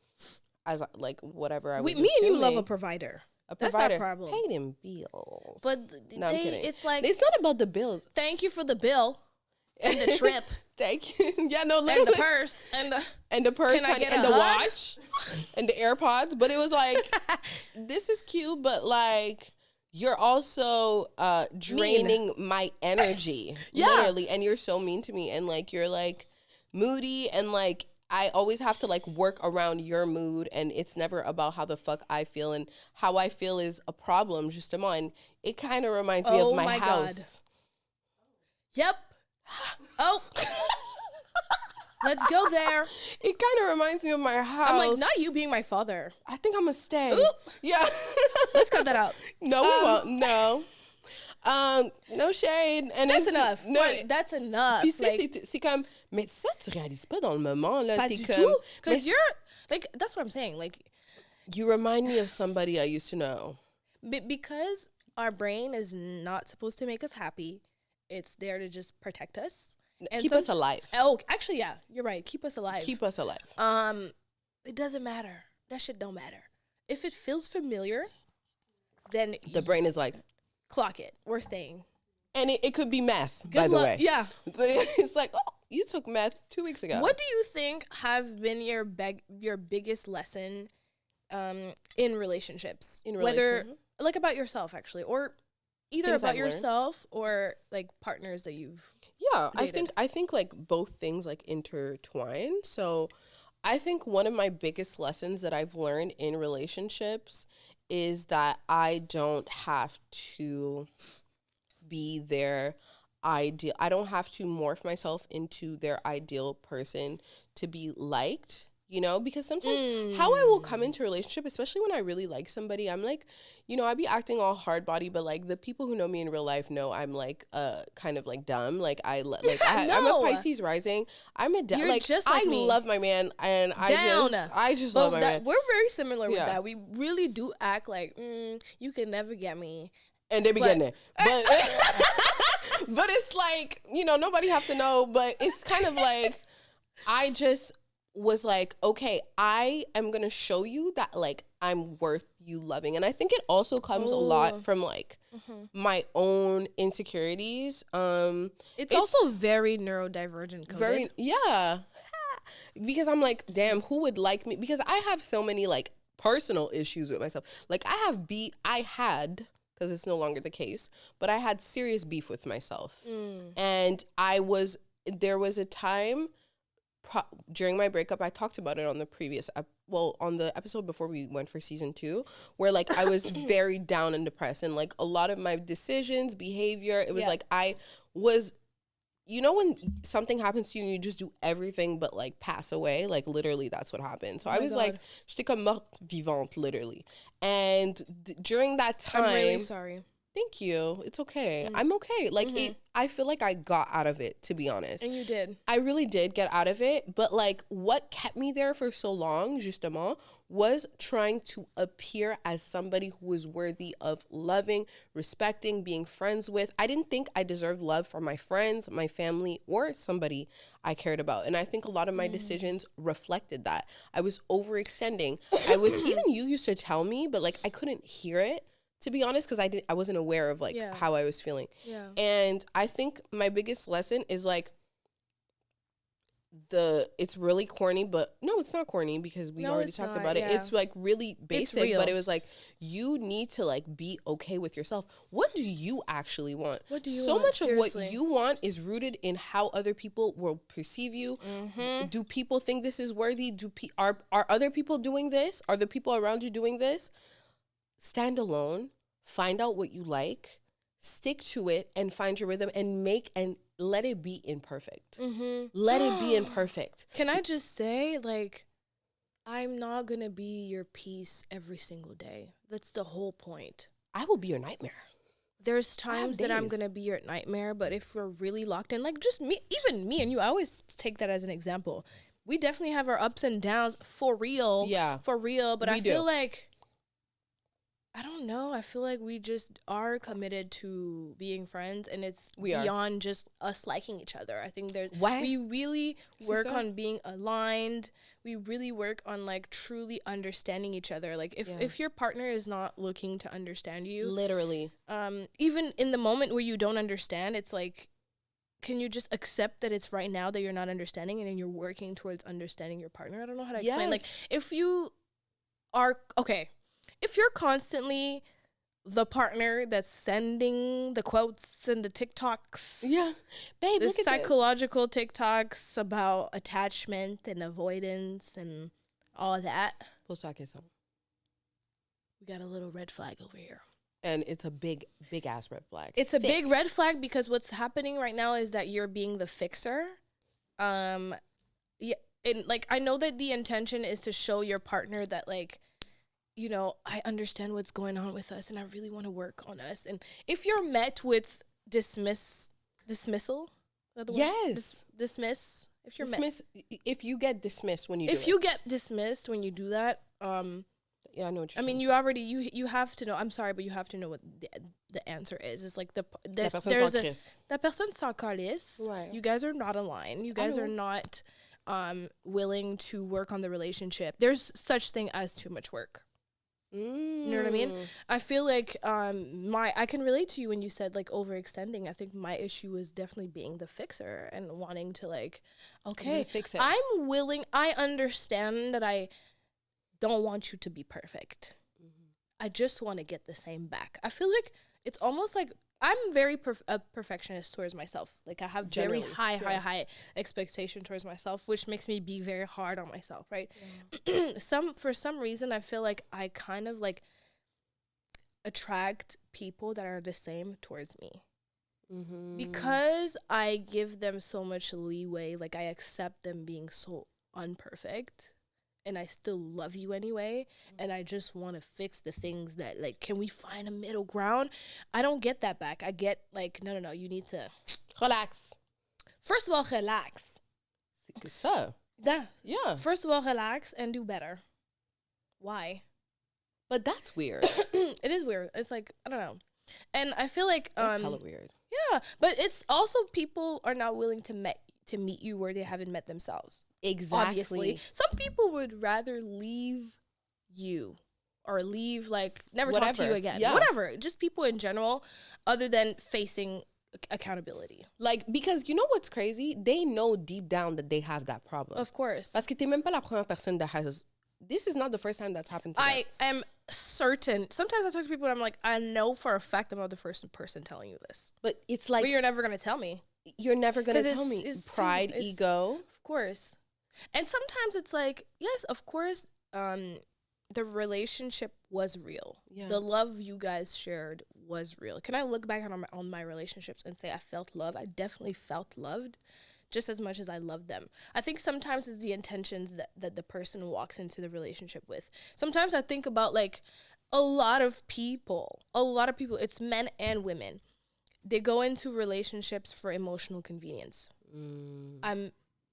as like whatever I was me assuming. and you love a provider. That's our problem. Pay them bills. But no, I'm kidding. It's like, it's not about the bills. Thank you for the bill and the trip. Thank you. Yeah, no, literally. And the purse and the purse can I get and a the hug? watch and the AirPods. But it was like, this is cute, but like, you're also draining my energy. Yeah. Literally. And you're so mean to me. And like, you're like moody, and like, I always have to like work around your mood, and it's never about how the fuck I feel, and how I feel is a problem, justement. And it kind of reminds me of my house. God. Yep. Oh. Let's go there. It kind of reminds me of my house. I'm like, not you being my father. I think I'm gonna stay. Oop. Yeah. Let's cut that out. No, we won't. No. No shade. And that's enough. No, that's enough. Puis c'est comme, mais ça tu réalises pas dans le moment là. Pas du tout. Because you're like, that's what I'm saying. Like, you remind me of somebody I used to know. Because our brain is not supposed to make us happy. It's there to just protect us. And keep us alive. Oh, actually, yeah, you're right. Keep us alive. Keep us alive. It doesn't matter. That shit don't matter. If it feels familiar, then the brain is like, clock it. We're staying. And it could be meth, Good by the luck. way. Yeah. It's like, oh, you took meth 2 weeks ago. What do you think have been your biggest lesson in relationships? Whether, like, about yourself, actually, or either things about I've yourself or like partners that you've dated. I think like both things like intertwine. So I think one of my biggest lessons that I've learned in relationships is that I don't have to be their ideal. I don't have to morph myself into their ideal person to be liked. You know, because sometimes how I will come into a relationship, especially when I really like somebody, I'm like, you know, I be acting all hard body, but like the people who know me in real life know I'm like kind of like dumb. Like I'm a Pisces rising. I'm a You're just like I me. Love my man, and I just love my man. We're very similar with that. We really do act like you can never get me, and they be getting it, but but it's like, you know, nobody have to know, but it's kind of like I just was like, okay, I am gonna show you that like I'm worth you loving. And I think it also comes a lot from like my own insecurities. It's also very neurodivergent coded. Very, yeah. Because I'm like, damn, who would like me? Because I have so many like personal issues with myself. Like I had, because it's no longer the case, but I had serious beef with myself. And there was a time during my breakup, I talked about it on the previous, on the episode before we went for season 2, where like I was very down and depressed, and like a lot of my decisions, behavior, it was like I was, you know, when something happens to you and you just do everything but like pass away, like literally that's what happened. So I was like, j'étais comme morte vivante, literally. And during that time, I'm really sorry. Thank you. It's okay. I'm okay. Like I feel like I got out of it, to be honest. And you did. I really did get out of it. But like what kept me there for so long, justement, was trying to appear as somebody who was worthy of loving, respecting, being friends with. I didn't think I deserved love from my friends, my family, or somebody I cared about. And I think a lot of my decisions reflected that. I was overextending. Even you used to tell me, but like I couldn't hear it, to be honest, because I wasn't aware of like how I was feeling. Yeah. And I think my biggest lesson is like it's really corny, but no, it's not corny because we already talked about it. It's like really basic, but it was like, you need to like be okay with yourself. What do you actually want? What do you want? So much of what you want is rooted in how other people will perceive you. Do people think this is worthy? Are other people doing this? Are the people around you doing this? Stand alone, find out what you like, stick to it and find your rhythm and let it be imperfect. Let it be imperfect. Can I just say, like, I'm not going to be your peace every single day. That's the whole point. I will be your nightmare. There's times that I'm going to be your nightmare, but if we're really locked in, like just me, even me and you, I always take that as an example. We definitely have our ups and downs for real. Yeah. For real. But I feel like, I don't know. I feel like we just are committed to being friends, and it's beyond just us liking each other. I think we really work on being aligned. We really work on like truly understanding each other. Like if your partner is not looking to understand you, literally, even in the moment where you don't understand, it's like, can you just accept that it's right now that you're not understanding, and then you're working towards understanding your partner? I don't know how to explain. Like if you are if you're constantly the partner that's sending the quotes and the TikToks, babe, the look at psychological TikToks about attachment and avoidance and all that, we got a little red flag over here. And it's a big ass red flag. It's a big red flag because what's happening right now is that you're being the fixer. And like I know that the intention is to show your partner that like, you know, I understand what's going on with us and I really want to work on us. And if you're met with dismissal, yes, dismiss. If you're if you get dismissed when you get dismissed when you do that, yeah, I know what you're you have to know. I'm sorry, but you have to know what the answer is. It's like la personne s'en calisse. Right. You guys are not aligned. You guys are not willing to work on the relationship. There's such thing as too much work. You know what I mean? I feel like I can relate to you when you said like overextending. I think my issue is definitely being the fixer and wanting to like, okay, fix it. I'm willing. I understand that I don't want you to be perfect. I just want to get the same back. I feel like it's almost like I'm very a perfectionist towards myself. Like I have very high expectation towards myself, which makes me be very hard on myself, right? Yeah. For some reason, I feel like I kind of like attract people that are the same towards me. Because I give them so much leeway. Like I accept them being so unperfect. And I still love you anyway, and I just want to fix the things that, like, can we find a middle ground? I don't get that back. I get, like, no, you need to relax. First of all, relax. So, yeah. First of all, relax and do better. Why? But that's weird. It is weird. It's like, I don't know. And I feel like... that's hella weird. Yeah, but it's also people are not willing to meet you where they haven't met themselves. Exactly. Obviously. Some people would rather leave you or leave, like, never talk to you again. Yeah. Whatever. Just people in general, other than facing accountability. Like, because you know what's crazy? They know deep down that they have that problem. Of course. Parce que t'es même pas la première personne that has... This is not the first time that's happened to them. I am certain. Sometimes I talk to people and I'm like, I know for a fact I'm not the first person telling you this. But it's like... But you're never going to tell me. You're never going to tell me. Pride, ego. Of course. And sometimes it's like, yes, of course, the relationship was real. Yeah. The love you guys shared was real. Can I look back on my relationships and say I felt love? I definitely felt loved just as much as I loved them. I think sometimes it's the intentions that the person walks into the relationship with. Sometimes I think about like a lot of people, it's men and women. They go into relationships for emotional convenience.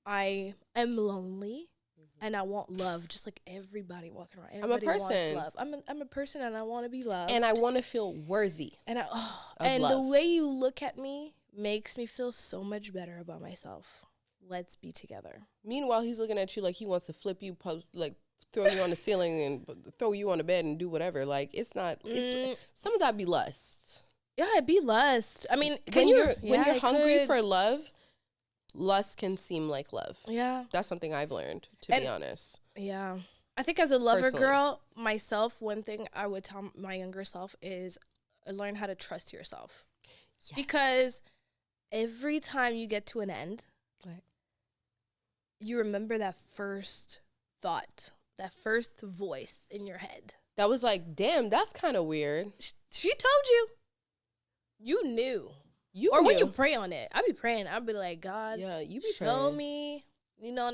I am lonely and I want love, just like everybody walking around. Everybody wants love. I'm a person and I want to be loved. And I want to feel worthy. And the way you look at me makes me feel so much better about myself. Let's be together. Meanwhile, he's looking at you like he wants to flip you, like throw you on the ceiling and throw you on the bed and do whatever. Like it's not. Some of that be lust. Yeah, it'd be lust. I mean, when you're hungry for love. Lust can seem like love. Yeah. That's something I've learned, to be honest. Yeah. I think as a lover girl, myself, one thing I would tell my younger self is learn how to trust yourself. Yes. Because every time you get to an end, you remember that first thought, that first voice in your head. That was like, damn, that's kind of weird. She told you. You knew. Or when you pray on it. I be praying. I'd be like, God, you be show praying. me. No.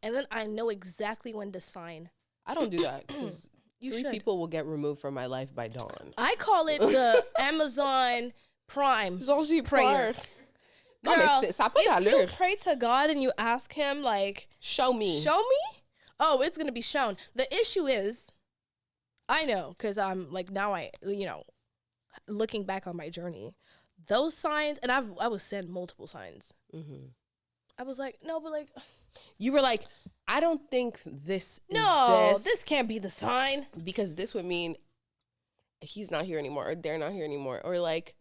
And then I know exactly when to sign. I don't do that because three people will get removed from my life by dawn. I call it the Amazon Prime prayer. Girl, if you pray to God and you ask him, like, show me. Oh, it's going to be shown. The issue is, I know, because I'm like, now looking back on my journey, those signs, and I was sent multiple signs. Mm-hmm. I was like, no, but like, you were like, I don't think this is this can't be the sign, because this would mean he's not here anymore, or they're not here anymore, or like,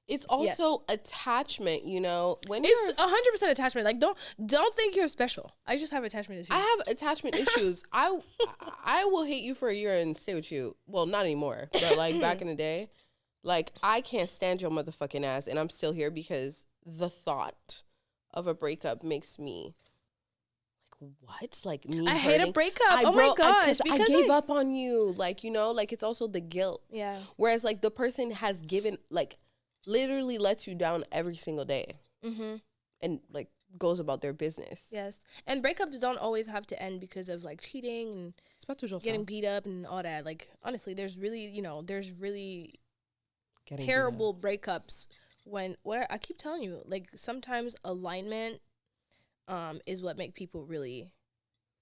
it's also attachment, when it's 100% attachment. Like, don't think you're special. I just have attachment issues. I have attachment issues. I will hate you for a year and stay with you. Well, not anymore, but like back in the day, like, I can't stand your motherfucking ass, and I'm still here because the thought of a breakup makes me like, what? Like, me I hate a breakup. Oh my gosh, because I gave up on you. Like, like, it's also the guilt. Yeah. Whereas like the person has given, like, literally lets you down every single day. Mm-hmm. And like goes about their business. Yes. And breakups don't always have to end because of like cheating and getting beat up and all that. Like, honestly, there's really terrible breakups where I keep telling you, like, sometimes alignment is what make people really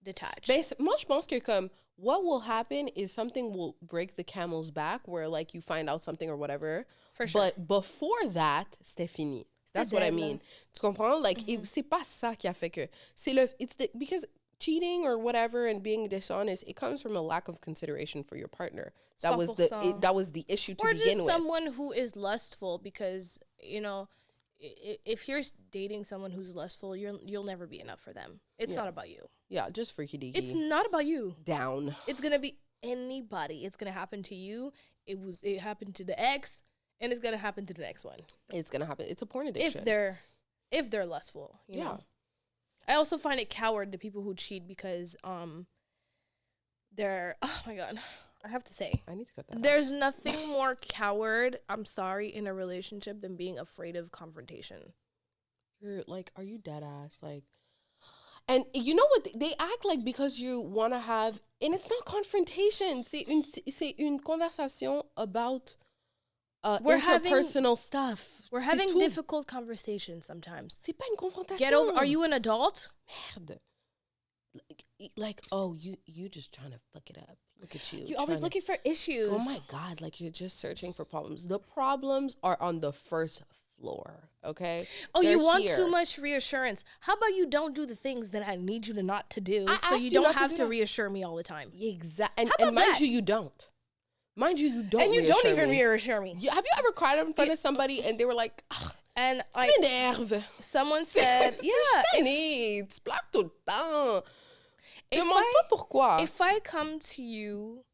detach. Moi, je pense que comme what will happen is something will break the camel's back, where like you find out something or whatever. For sure. But before that, c'était fini. That's what I mean. Tu comprends? Like, c'est pas ça qui a fait que because cheating or whatever and being dishonest, it comes from a lack of consideration for your partner. That was the issue to begin with. Or just someone who is lustful, because if you're dating someone who's lustful, you'll never be enough for them. It's not about you. Yeah, just freaky deaky. It's not about you. Down. It's gonna be anybody. It's gonna happen to you. It happened to the ex, and it's gonna happen to the next one. It's gonna happen. It's a porn addiction. If they're lustful, you know. I also find it coward the people who cheat because they're, oh my God, I have to say, I need to cut that there's nothing more coward, I'm sorry, in a relationship than being afraid of confrontation. You're like, are you dead ass? Like, and you know what? They act like because you want to have, and it's not confrontation. C'est une conversation about interpersonal stuff. We're having difficult conversations sometimes. C'est pas une confrontation. Get over. Are you an adult? Merde. Like, oh, you just trying to fuck it up. Look at you. You're always looking for issues. Oh my God, like, you're just searching for problems. The problems are on the first floor, okay? Oh, you want too much reassurance. How about you don't do the things that I need you to not to do, so you don't have to reassure me all the time? Exactly. And mind you, you don't. Mind you, you don't. And you don't even reassure me. Have you ever cried in front of somebody and they were like, and someone said, yeah, tu pleures tout le temps. Demande-toi pourquoi. If I come to you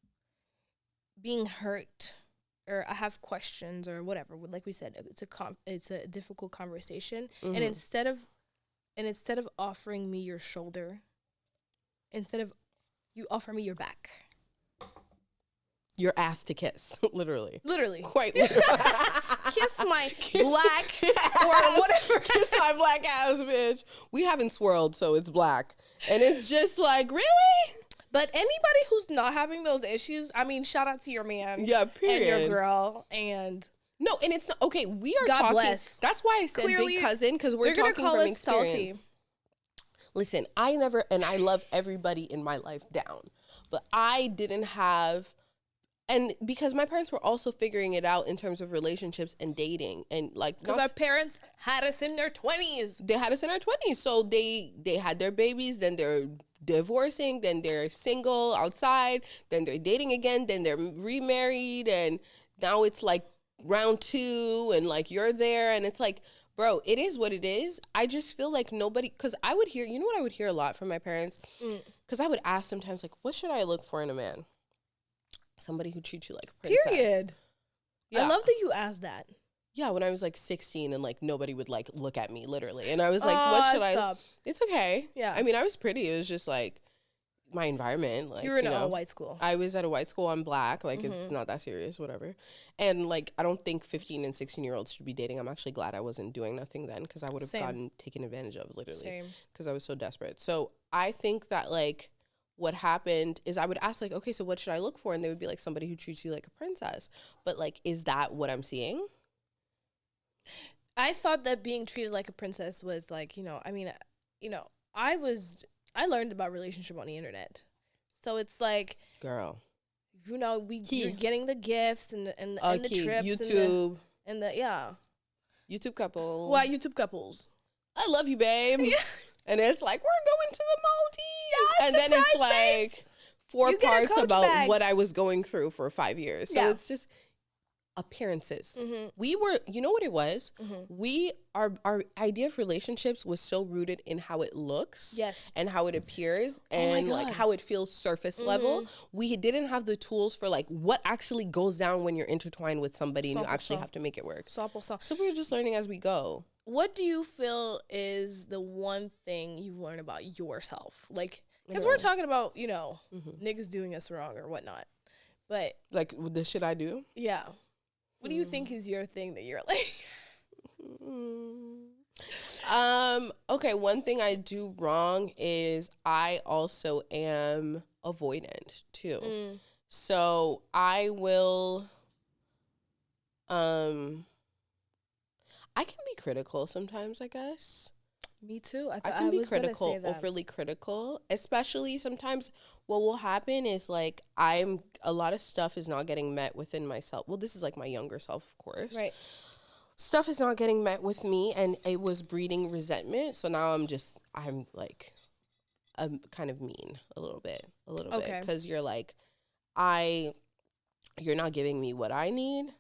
being hurt, or I have questions or whatever, like we said, it's a difficult conversation, and instead of offering me your shoulder, you offer me your back. Your ass to kiss, literally. Quite literally. Kiss my black or whatever. Kiss my black ass, bitch. We haven't swirled, so it's black. And it's just like, really? But anybody who's not having those issues, I mean, shout out to your man. Yeah, period. And your girl. And no, and it's not, okay, we are God talking. Bless. That's why I said clearly, big cousin, because we're talking from experience. Salty. Listen, I love everybody in my life down. But I didn't have... And because my parents were also figuring it out in terms of relationships and dating, and like, because our parents had us in their 20s. They had us in our 20s, so they had their babies, then they're divorcing, then they're single outside, then they're dating again, then they're remarried, and now it's like round 2, and like you're there, and it's like, bro, it is what it is. I just feel like nobody, because I would hear, you know what I would hear a lot from my parents, because I would ask sometimes, like, what should I look for in a man? Somebody who treats you like a princess. Period. Yeah. I love that you asked that. Yeah, when I was like 16 and like nobody would like look at me literally. And I was like, what should I? It's okay. Yeah. I mean, I was pretty. It was just like, my environment. Like, you were in a white school. I was at a white school. I'm Black. Like, it's not that serious, whatever. And like, I don't think 15 and 16-year-olds should be dating. I'm actually glad I wasn't doing nothing then, because I would have gotten taken advantage of, literally, because I was so desperate. So I think that like what happened is I would ask like, okay, so what should I look for? And they would be like, somebody who treats you like a princess. But like, is that what I'm seeing? I thought that being treated like a princess was like, I mean, I learned about relationship on the internet. So it's like, girl, you're getting the gifts and the trips, YouTube and the YouTube couples. Why YouTube couples? I love you, babe. And it's like, we're going to the Maldives. And then it's like babes. 4 parts about what I was going through for 5 years. So it's just appearances. We were, you know what it was? Our idea of relationships was so rooted in how it looks, and how it appears, and like how it feels surface level. We didn't have the tools for like what actually goes down when you're intertwined with somebody and you actually have to make it work. So we were just learning as we go. What do you feel is the one thing you've learned about yourself? Like, because we're talking about, niggas doing us wrong or whatnot, but like the shit I do. Yeah. What do you think is your thing that you're like? Okay, one thing I do wrong is I also am avoidant too. So I will I can be critical sometimes, I guess. Me too. I can be critical, overly critical, especially sometimes what will happen is like a lot of stuff is not getting met within myself. Well, this is like my younger self, of course. Right. Stuff is not getting met with me and it was breeding resentment. So now I'm kind of mean a little bit because you're like, you're not giving me what I need.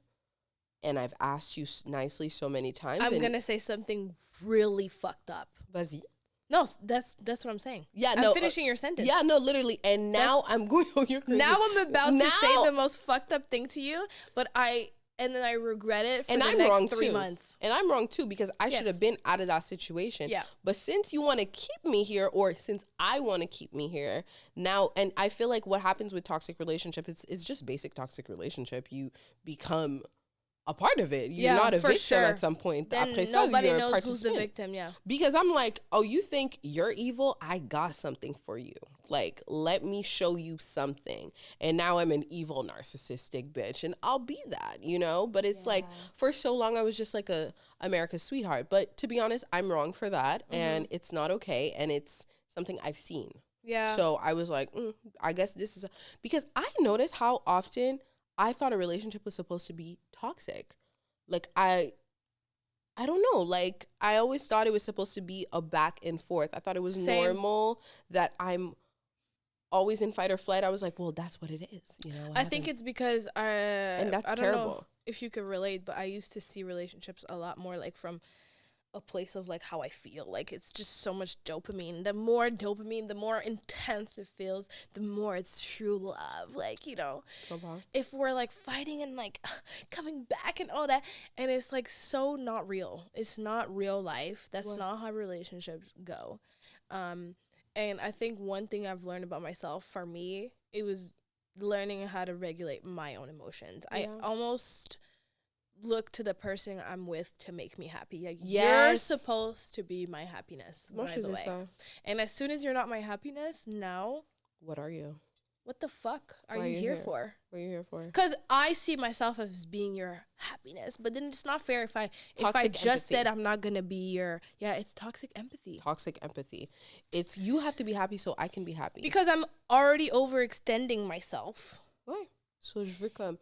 And I've asked you nicely so many times. I'm going to say something really fucked up. Vas-y. No, that's what I'm saying. Yeah, I'm finishing your sentence. Yeah, no, literally. And now I'm going, you're crazy. Now I'm about to say the most fucked up thing to you, and then I regret it for the next 3 months. And I'm wrong too, because I should have been out of that situation. Yeah. But since you want to keep me here, or since I want to keep me here now, and I feel like what happens with toxic relationship, it's just basic toxic relationship. You become a part of it. You're not a victim at some point. Then nobody knows who's the victim, Because I'm like, oh, you think you're evil? I got something for you. Like, let me show you something. And now I'm an evil, narcissistic bitch. And I'll be that, But it's like, for so long, I was just like America's sweetheart. But to be honest, I'm wrong for that. And it's not okay. And it's something I've seen. Yeah. So I was like, I guess this is... Because I noticed how often... I thought a relationship was supposed to be toxic. Like, I don't know. Like, I always thought it was supposed to be a back and forth. I thought it was normal that I'm always in fight or flight. I was like, well, that's what it is. I think it's because and that's I don't terrible. know if you could relate, but I used to see relationships a lot more like from a place of like how I feel. Like, it's just so much dopamine. The more dopamine, the more intense it feels, the more it's true love. Like, if we're like fighting and like coming back and all that, and it's like so not real. It's not real life. That's not how relationships go. And I think one thing I've learned about myself, for me, it was learning how to regulate my own emotions. I almost look to the person I'm with to make me happy. Like, you're supposed to be my happiness, by the way. And as soon as you're not my happiness, now... What are you? What the fuck are you here for? What are you here for? Because I see myself as being your happiness, but then it's not fair if I just said I'm not going to be your... Yeah, it's toxic empathy. Toxic empathy. It's you have to be happy so I can be happy. Because I'm already overextending myself. Ouais. So je veux comme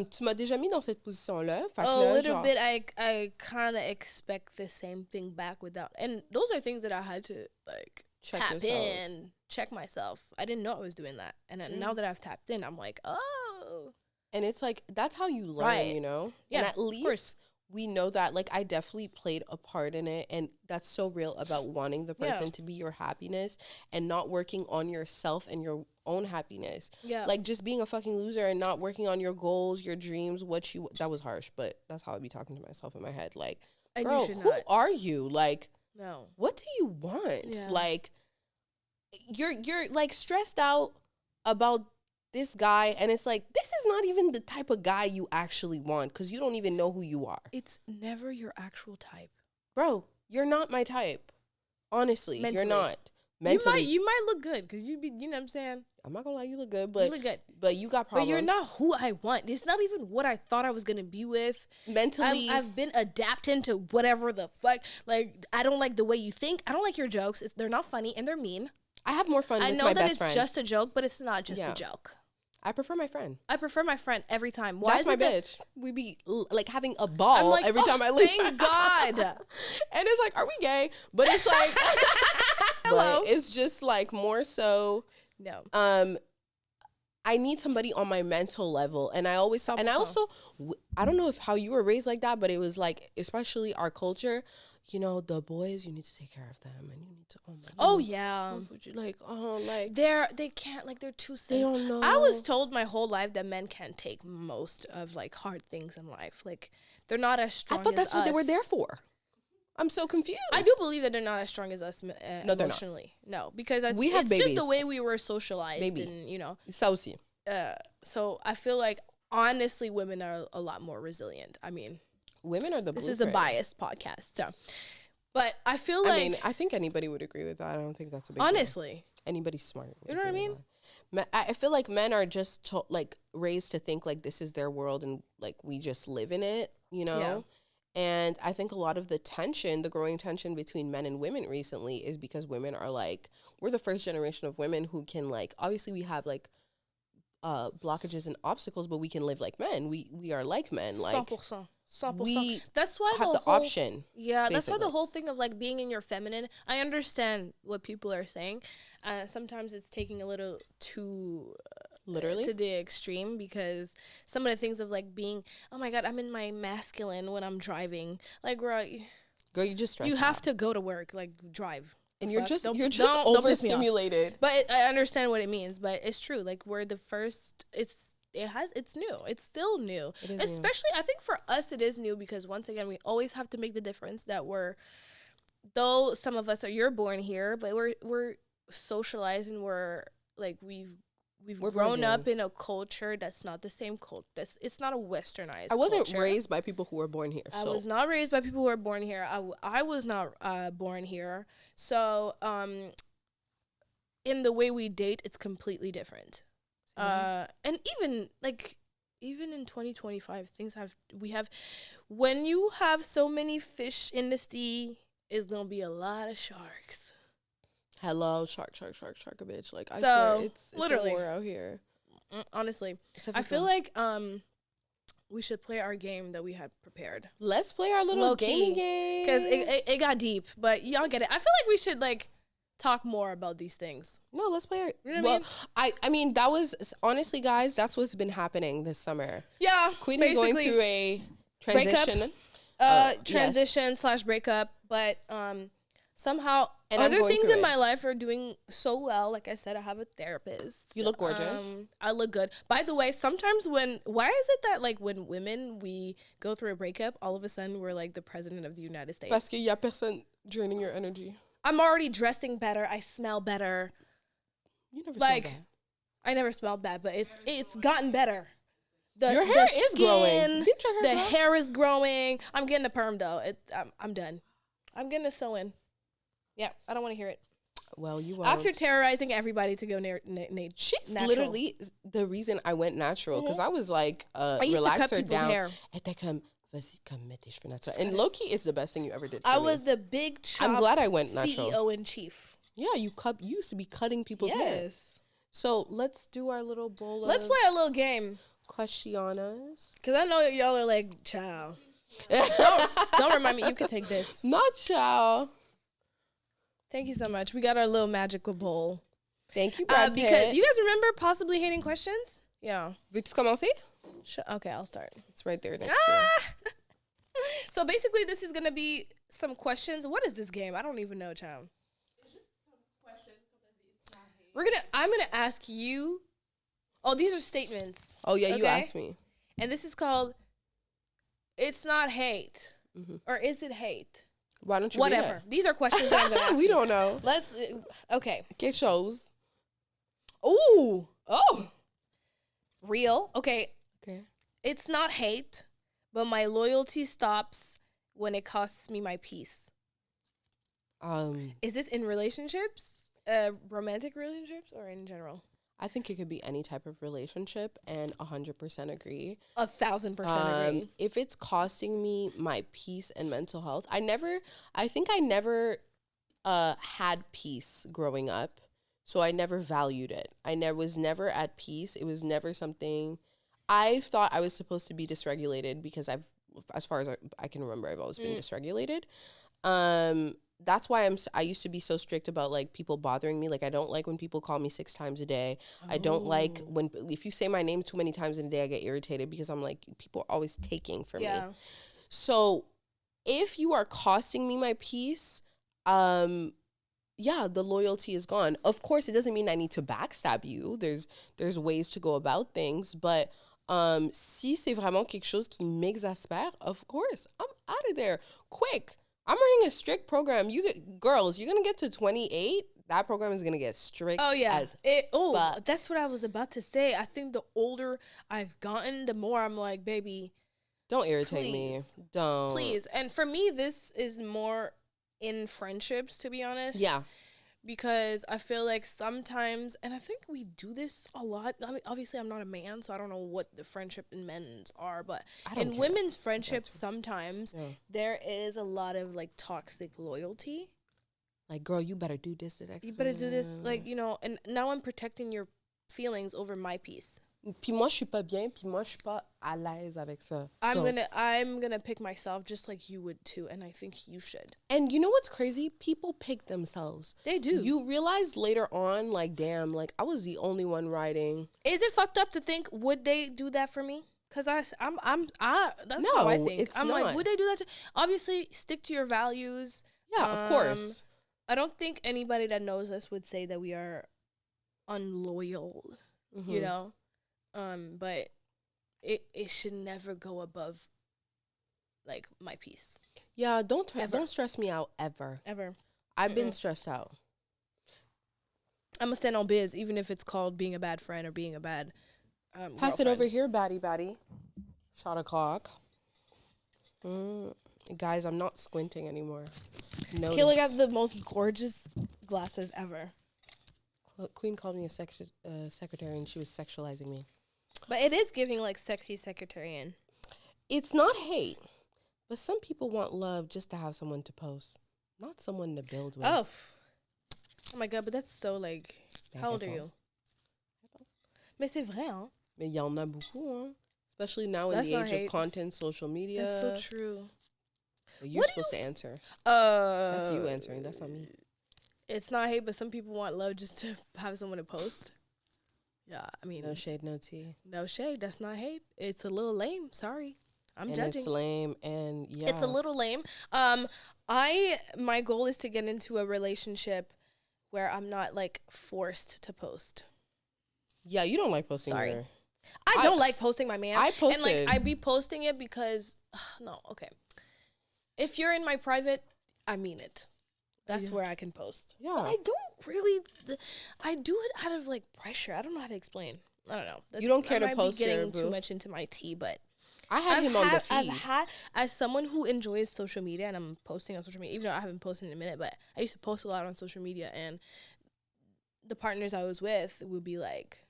tu m'as déjà mis dans cette position-là. A little bit, I kind of expect the same thing back without... And those are things that I had to, like, check myself. I didn't know I was doing that. And now that I've tapped in, I'm like, oh. And it's like, that's how you learn, Yeah, and at least we know that. Like, I definitely played a part in it. And that's so real about wanting the person to be your happiness and not working on yourself and your own happiness. Yeah. Like, just being a fucking loser and not working on your goals, your dreams, that was harsh, but that's how I'd be talking to myself in my head. Like, girl, who are you? Like, no. What do you want? Yeah. Like, you're like stressed out about this guy, and it's like, this is not even the type of guy you actually want, because you don't even know who you are. It's never your actual type. Bro, you're not my type. Honestly, Mentally. You're not. Mentally. You might look good, because you know what I'm saying? I'm not gonna lie, you look good, but you look good. But you got problems. But you're not who I want. It's not even what I thought I was gonna be with. Mentally, I've been adapting to whatever the fuck. Like, I don't like the way you think. I don't like your jokes. They're not funny and they're mean. I have more fun with my best friend. I know that it's just a joke, but it's not just a joke. I prefer my friend. I prefer my friend every time. Why That's my bitch. We be like having a ball like, every time I leave. Thank God. And it's like, are we gay? But it's like, hello. But it's just like more so. No. I need somebody on my mental level, and I always and I also I don't know if how you were raised like that, but it was like, especially our culture, you know, the boys, you need to take care of them, and you need to yeah, would you like they can't, like, they're too sensitive. They don't know. I was told my whole life that men can't take most of like hard things in life. Like, they're not as strong. I thought that's what they were there for. I'm so confused. I do believe that they're not as strong as us emotionally. No, because we have babies. Just the way we were socialized. Maybe. And, you know. So I feel like, honestly, women are a lot more resilient. I mean, women are the blueprint. This is a biased podcast, so. But I feel like. I mean, I think anybody would agree with that. I don't think that's a big honestly. Deal. Anybody's smart. You know what I mean? I feel like men are just like raised to think like this is their world, and like we just live in it, you know? Yeah. And I think a lot of the growing tension between men and women recently is because women are like, we're the first generation of women who can, like, obviously we have like blockages and obstacles, but we can live like men. We are like men. Like 100%. We that's why have the option. Yeah, basically. That's why the whole thing of like being in your feminine. I understand what people are saying. Sometimes it's taking a little too literally to the extreme, because some of the things of like being, oh my God, I'm in my masculine when I'm driving. Like, girl, you just stressed you have to go to work, like drive. And you're just overstimulated. But I understand what it means. But it's true. Like, we're the first. It's new. It's still new. Especially, new. I think for us it is new, because once again we always have to make the difference that though some of us you're born here, but we're socialized, and we're grown up in a culture that's not the same culture. It's not a westernized I wasn't culture. Raised by people who were born here. I was not raised by people who were born here. I was not born here. So in the way we date, it's completely different. And even in 2025, when you have so many fish in the sea, it's gonna be a lot of sharks. Hello, shark, a bitch. Like, I swear, it's literally a war out here. Honestly, I feel like we should play our game that we had prepared. Let's play our little game, because it got deep, but y'all get it. I feel like we should talk more about these things. No, let's play it. You know what I mean, that was, honestly, guys, that's what's been happening this summer. Yeah, Queen is going through a transition. Transition/breakup, but somehow other things in my life are doing so well. Like I said, I have a therapist. You look gorgeous. I look good. By the way, sometimes why is it that like when women, we go through a breakup, all of a sudden we're like the president of the United States? Parce qu'il y a personne draining your energy. I'm already dressing better. I smell better. You never smell bad. I never smelled bad, but it's gotten better. Your hair is growing. Did your hair grow? Hair is growing. I'm getting a perm though. I'm done. I'm getting a sew-in. Yeah, I don't want to hear it. Well, you won't. After terrorizing everybody to go she's natural. Literally the reason I went natural, because I was like, I used to cut people's hair. And low-key, it's the best thing you ever did for me. Was the big chop. I'm glad I went natural. CEO in chief. Yeah, you used to be cutting people's hair. So let's do our little bowl. Let's play our little game. Questiones. Because I know y'all are like, child. Don't remind me. You can take this. Not child. Thank you so much. We got our little magical bowl. Thank you, Brad Pitt. Because you guys remember possibly hating questions? Yeah. Veux-tu commencer? Okay, I'll start. It's right there next to you. So basically, this is gonna be some questions. What is this game? I don't even know, child. It's just some questions. I'm gonna ask you. Oh, these are statements. Oh yeah, you asked me. And this is called. It's not hate, or is it hate? Why don't you Whatever. These are questions that I'm going to ask We you. don't know. Okay. Get shows. Ooh. Oh. Real. Okay. Okay. It's not hate, but my loyalty stops when it costs me my peace. Is this in relationships, romantic relationships, or in general? I think it could be any type of relationship, and 100% agree. 1,000% agree. If it's costing me my peace and mental health, I think I never had peace growing up, so I never valued it. Was never at peace. It was never something. I thought I was supposed to be dysregulated because as far as I can remember, I've always been dysregulated. That's why I used to be so strict about like people bothering me. Like I don't like when people call me 6 times a day. I don't like if you say my name too many times in a day, I get irritated because I'm like, people are always taking from me. So if you are costing me my peace, the loyalty is gone. Of course, it doesn't mean I need to backstab you. There's ways to go about things, but si c'est vraiment quelque chose qui m'exaspère, of course, I'm out of there quick. I'm running a strict program. Girls, you're gonna get to 28. That program is gonna get strict. Oh yeah. Fuck. That's what I was about to say. I think the older I've gotten, the more I'm like, baby, don't irritate me. Don't. Please. And for me, this is more in friendships, to be honest. Yeah. Because I feel like sometimes, and I think we do this a lot. I mean, obviously, I'm not a man, so I don't know what the friendship in men's are. But in women's friendships, sometimes there is a lot of like toxic loyalty. Like, girl, you better do this. You better do this. Like, and now I'm protecting your feelings over my peace. Puis moi, je suis pas bien. Puis moi, je suis pas à l'aise avec ça. I'm gonna pick myself just like you would too, and I think you should. And you know what's crazy? People pick themselves. They do. You realize later on, like, damn, like I was the only one writing. Is it fucked up to think would they do that for me? Cause that's how I think. It's I'm not. like, would they do that? Obviously, stick to your values. Yeah, of course. I don't think anybody that knows us would say that we are unloyal. You know. But it should never go above like my peace. Yeah, don't stress me out ever. I've been stressed out. I'm gonna stand on biz, even if it's called being a bad friend or being a bad Pass it over here, baddie. Shot o'clock. Guys, I'm not squinting anymore. Kayla got the most gorgeous glasses ever. Queen called me a secretary and she was sexualizing me. But it is giving like sexy secretarian. It's not hate, but some people want love just to have someone to post, not someone to build with. Oh my god, but that's so like, how old are you? Mais c'est vrai, hein? Mais y en a beaucoup, hein? Especially now in the age of content, social media. That's so true. Well, you're supposed to answer. That's you answering. That's not me. It's not hate, but some people want love just to have someone to post. Yeah, I mean, no shade, no tea. No shade. That's not hate. It's a little lame. Sorry, I'm judging. It's lame, and yeah, it's a little lame. My goal is to get into a relationship where I'm not like forced to post. Yeah, you don't like posting. Sorry, I don't like posting my man. I posted, and like I be posting it because no, okay. If you're in my private, I mean it. That's where I can post. Yeah. But I don't really. I do it out of like pressure. I don't know how to explain. I don't know. You don't care to post getting too much into my tea, but I had him on the feed. I've had, as someone who enjoys social media, and I'm posting on social media, even though I haven't posted in a minute, but I used to post a lot on social media, and the partners I was with would be like,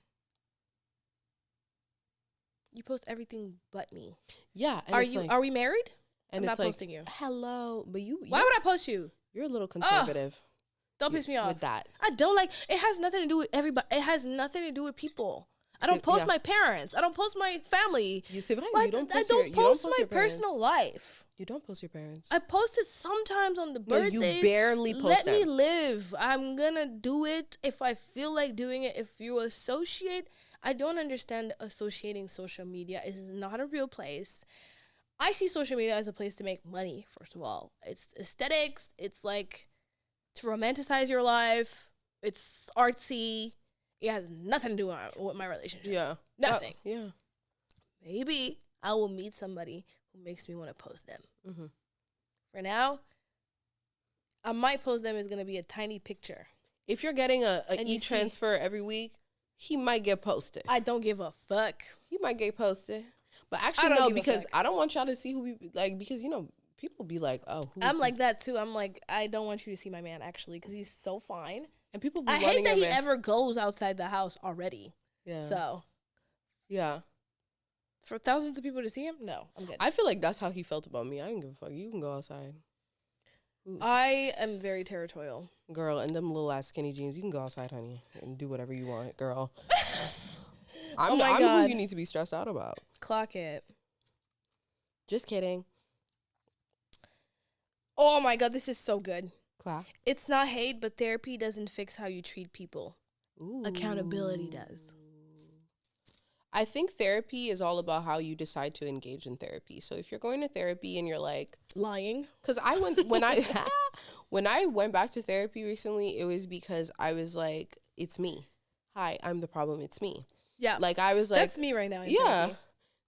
"You post everything but me." Yeah. And are we married? And I'm it's not like, posting you. Hello, but you. Why would I post you? You're a little conservative. Don't piss me off with that. I don't like. It has nothing to do with everybody. It has nothing to do with people. I don't post my parents. I don't post my family. C'est vrai, I don't post my personal life. You don't post your parents. I post it sometimes on the birthdays. No, you barely post Let them. me live. I'm gonna do it if I feel like doing it. If you associate, I don't understand associating social media. It is not a real place. I see social media as a place to make money, first of all. It's aesthetics. It's like to romanticize your life. It's artsy. It has nothing to do with my relationship. Yeah. Nothing. Yeah. Maybe I will meet somebody who makes me want to post them. Mm-hmm. For now, I might post them. It's gonna be a tiny picture. If you're getting a And you e-transfer every week, he might get posted. I don't give a fuck. He might get posted. But actually, don't no, give a because fuck. I don't want y'all to see who we, like, because, you know, people be like, oh, who is I'm he? like that too. I'm like, I don't want you to see my man actually because he's so fine. And people be I hate running that him he in. ever goes outside the house already. Yeah. So Yeah. for thousands of people to see him, no, I'm good. I feel like that's how he felt about me. I don't give a fuck. You can go outside. I am very territorial. Girl, and them little ass skinny jeans, you can go outside, honey, and do whatever you want, girl. I'm my who God. you need to be stressed out about. Clock it. Just kidding. Oh my God, this is so good. Clock. It's not hate, but therapy doesn't fix how you treat people. Ooh. Accountability does. I think therapy is all about how you decide to engage in therapy. So if you're going to therapy and you're like, Lying. because I went when I went back to therapy recently, it was because I was like, it's me. Hi, I'm the problem. It's me. Yeah. Like I was like, That's me right now. In yeah. therapy.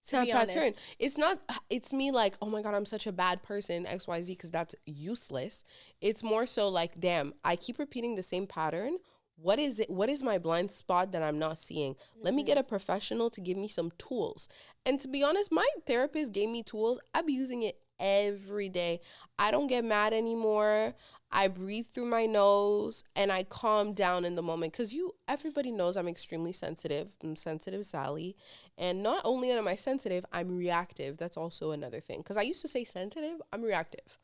It's not be pattern. honest. It's not. It's me like, oh my God, I'm such a bad person, XYZ, because that's useless. It's more so like, damn, I keep repeating the same pattern. What is it? What is my blind spot that I'm not seeing? Let me get a professional to give me some tools. And to be honest, my therapist gave me tools. I be using it every day. I don't get mad anymore. I breathe through my nose and I calm down in the moment. Because everybody knows I'm extremely sensitive. I'm sensitive Sally. And not only am I sensitive, I'm reactive. That's also another thing. Because I used to say sensitive, I'm reactive.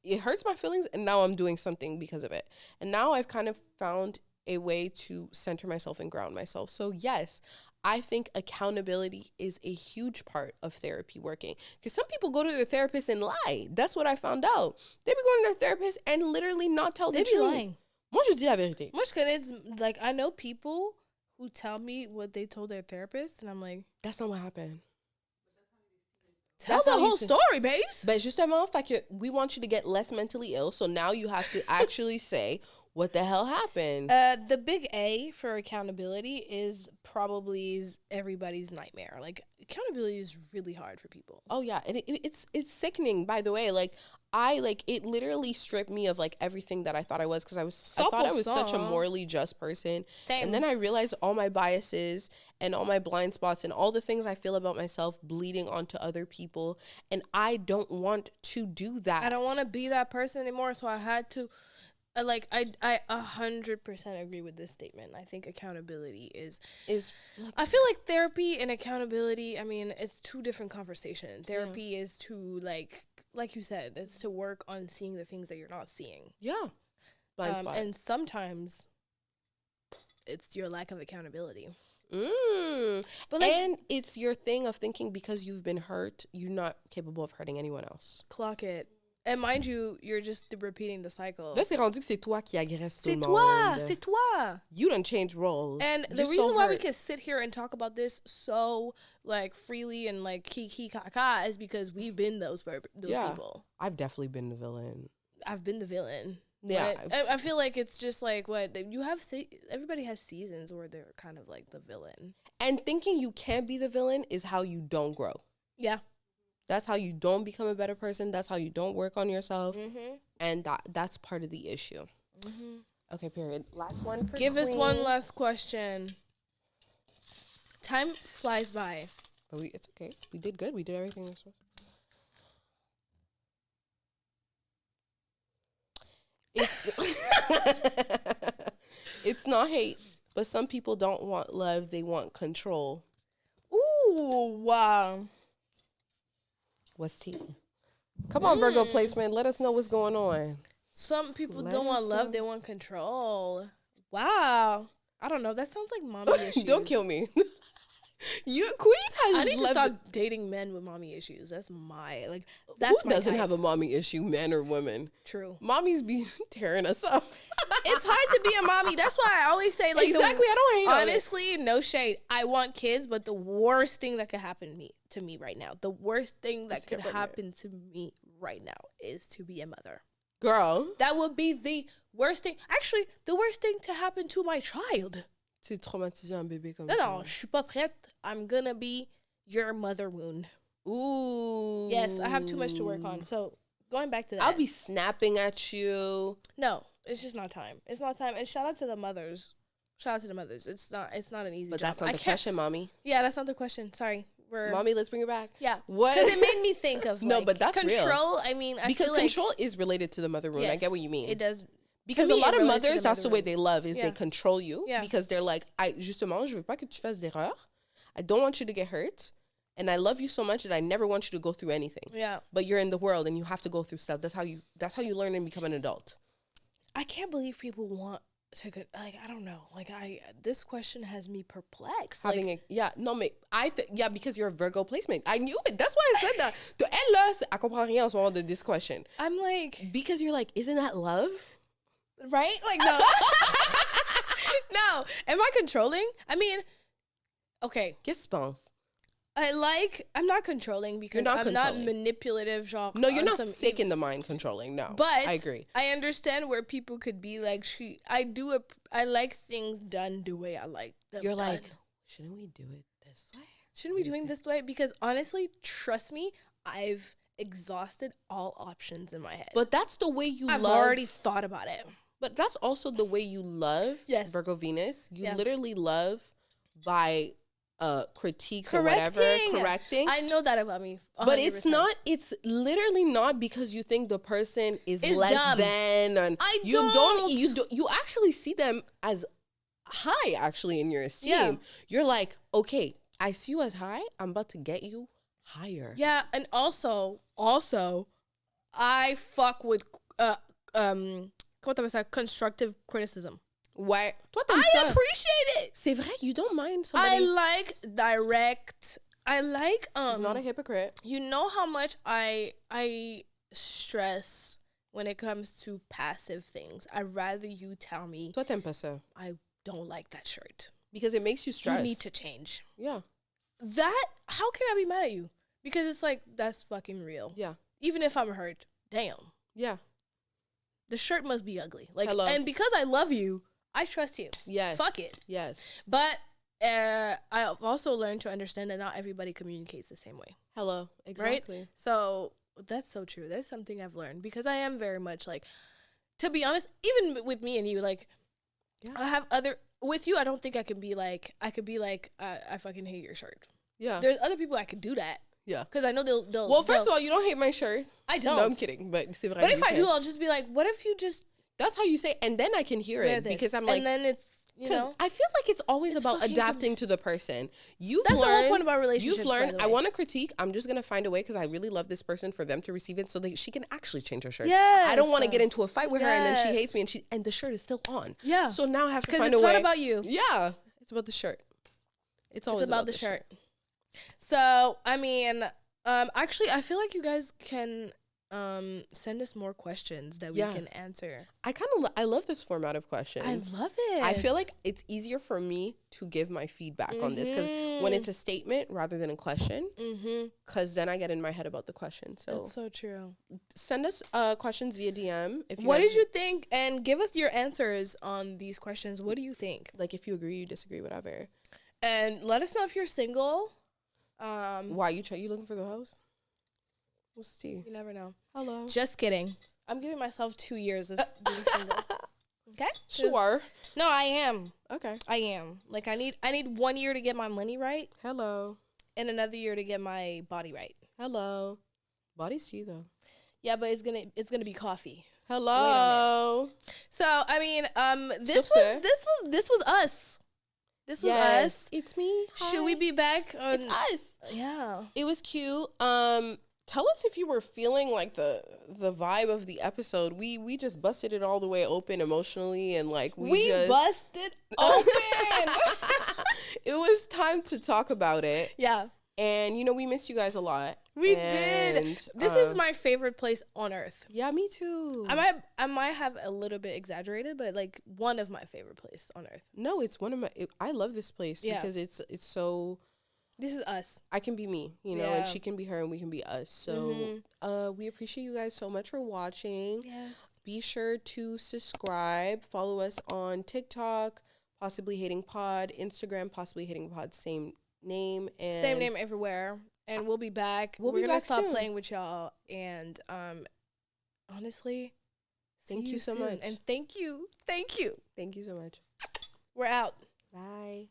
It hurts my feelings and now I'm doing something because of it. And now I've kind of found a way to center myself and ground myself. So yes, I think accountability is a huge part of therapy working. Because some people go to their therapist and lie. That's what I found out. They be going to their therapist and literally not tell the They be truth. lying. Moi, je dis la vérité. Much it's like I know people who tell me what they told their therapist, and I'm like, That's not what happened. tell That's the how you whole say- story, babes. But justement, fait que we want you to get less mentally ill. So now you have to actually say what the hell happened. The big A for accountability is probably everybody's nightmare. Like accountability is really hard for people. Oh yeah, and it's sickening. By the way, like it literally stripped me of like everything that I thought I was, because I thought I was such a morally just person. Same. And then I realized all my biases and all my blind spots and all the things I feel about myself bleeding onto other people, and I don't want to do that. I don't want to be that person anymore, so I had to. I 100% agree with this statement. I think accountability is. I feel like therapy and accountability, I mean, it's two different conversations. Therapy is to like you said, it's to work on seeing the things that you're not seeing. Yeah, blind spot. And sometimes it's your lack of accountability. But and it's your thing of thinking because you've been hurt, you're not capable of hurting anyone else. Clock it. And mind you, you're just repeating the cycle. Là, c'est rendu que c'est toi qui agresse tout le monde. C'est toi. You done changed roles. And the reason why we can sit here and talk about this so like freely and like kiki kaka is because we've been those people. I've definitely been the villain. I've been the villain. Yeah, I feel like it's just like what you have. Everybody has seasons where they're kind of like the villain. And thinking you can't be the villain is how you don't grow. Yeah. That's how you don't become a better person. That's how you don't work on yourself. And that's part of the issue. Okay, period. Last one for Give us Queen. one last question. Time flies by. But it's okay. We did good. We did everything this was. It's not hate, but some people don't want love. They want control. Ooh, wow. What's tea? Come on, Virgo placement. Let us know what's going on. Some people don't want love, they want control. Wow. I don't know. That sounds like mommy issues. Don't kill me. Queen has I need to left stop dating men with mommy issues. That's that's who my doesn't type. have a mommy issue, man or woman? True. Mommies be tearing us up. It's hard to be a mommy. That's why I always say like exactly. I don't hate on it. honestly, no shade. I want kids, but the worst thing that could happen to me right now, the worst thing that could happen to me right now is to be a mother. Girl. That would be the worst thing. Actually, the worst thing to happen to my child. C'est traumatiser un bébé comme Non, ça. non, je suis pas prête. I'm gonna be your mother wound. Ooh. Yes, I have too much to work on. So going back to that. I'll be snapping at you. No, it's just not time. It's not time. And shout out to the mothers. Shout out to the mothers. It's not an easy But job. that's not the question, mommy. Yeah, that's not the question. Sorry. Mommy, let's bring it back. Yeah. What? Because it made me think of No, like, but that's control. real. I mean, because control is related to the mother wound. Yes, I get what you mean. It does. Because To a me, lot it of relates to mothers, the that's the mother way wound. they love, is Yeah. they control you. Yeah. Because they're like, justement, je veux pas que tu fasses d'erreur. I don't want you to get hurt. And I love you so much that I never want you to go through anything. Yeah. But you're in the world and you have to go through stuff. That's how you learn and become an adult. I can't believe people want to go, like, I don't know. Like, this question has me perplexed. Because you're a Virgo placement. I knew it. That's why I said that. To elle là, elle comprend rien en ce moment de this question. I'm like, Because you're like, isn't that love? right? Like, no. No. Am I controlling? I mean, okay. Qu'est-ce que tu penses? I'm not controlling because I'm not manipulative. Genre, no, you're not sick in the mind controlling. No, but I agree. I understand where people could be like, I like things done the way I like them. You're done. like, shouldn't we do it this way? Shouldn't we doing this way? Because honestly, trust me, I've exhausted all options in my head. But that's the way I've already thought about it. But that's also the way you love. Yes. Virgo Venus. You Yeah. literally love by critiques or whatever, correcting. I know that about me. 100%. But it's literally not because you think the person is less dumb. than, and I you actually see them as high actually in your esteem. Yeah. You're like, okay, I see you as high, I'm about to get you higher. Yeah, and also I fuck with comment t'appelles ça? Constructive criticism. Ouais. Toi, t'aimes I ça. appreciate it. C'est vrai, you don't mind somebody. I like direct. I like She's not a hypocrite. You know how much I stress when it comes to passive things. I'd rather you tell me Toi, t'aimes pas ça. I don't like that shirt. Because it makes you stress. You need to change. Yeah. That, how can I be mad at you? Because it's like, that's fucking real. Yeah. Even if I'm hurt, damn. Yeah. The shirt must be ugly. Like, Hello. and because I love you, I trust you. Yes. Fuck it. Yes. But I've also learned to understand that not everybody communicates the same way. Hello. Exactly. Right? So that's so true. That's something I've learned because I am very much like, to be honest, even with me and you, like, Yeah. I have with you, I don't think I could be like, I fucking hate your shirt. Yeah. There's other people I could do that. Yeah. Because I know they'll. Well, first of all, you don't hate my shirt. I don't. No, I'm kidding. But c'est vrai, But if you I can. do, I'll just be like, what if you just That's how you say, and then I can hear wear it this? because I'm like, and then it's, you know. I feel like it's always It's about fucking adapting to the person. That's the whole point about relationships, You've by learned. the I way. want to critique. I'm just gonna find a way because I really love this person for them to receive it, so that she can actually change her shirt. Yes. I don't want to get into a fight with her and then she Yes. hates me and the shirt is still on. Yeah. So now I have to Because find it's a way. not about you. Yeah, it's about the shirt. It's always It's about the shirt. So, I mean, actually, I feel like you guys can send us more questions that we Yeah. can answer. I love this format of questions. I love it. I feel like it's easier for me to give my feedback on this because when it's a statement rather than a question, because then I get in my head about the question. So That's so true. send us questions via DM. If you What guys, did you think? And give us your answers on these questions. What do you think? like? If you agree, you disagree, whatever. And let us know if you're single. Why you looking for the house? We'll see. You never know. Hello. Just kidding. I'm giving myself 2 years of being single. Okay? 'Cause- Sure. No, I am. Okay. I am. Like I need 1 year to get my money right Hello. and another year to get my body right. Hello. Body's tea though. Yeah, but it's gonna be coffee. Hello. So I mean, this Sur ce. was us. This was us. It's me. Should we be back on? It's us. Yeah. It was cute. Tell us if you were feeling like the vibe of the episode. We just busted it all the way open emotionally and like we just busted open. it was time to talk about it. Yeah. And we missed you guys a lot. We And, did. This is my favorite place on earth. Yeah, me too. I might have a little bit exaggerated, but like one of my favorite places on earth. No, it's one of my I love this place Yeah. because it's so This is us. I can be me, and Yeah. she can be her and we can be us. So we appreciate you guys so much for watching. Yes. Be sure to subscribe, follow us on TikTok, Possibly Hating Pod, Instagram, Possibly Hating Pod, same name. And Same name everywhere. And we'll be back. We're be gonna back stop soon. playing with y'all and honestly, Thank see you so soon. much. And thank you. Thank you so much. We're out. Bye.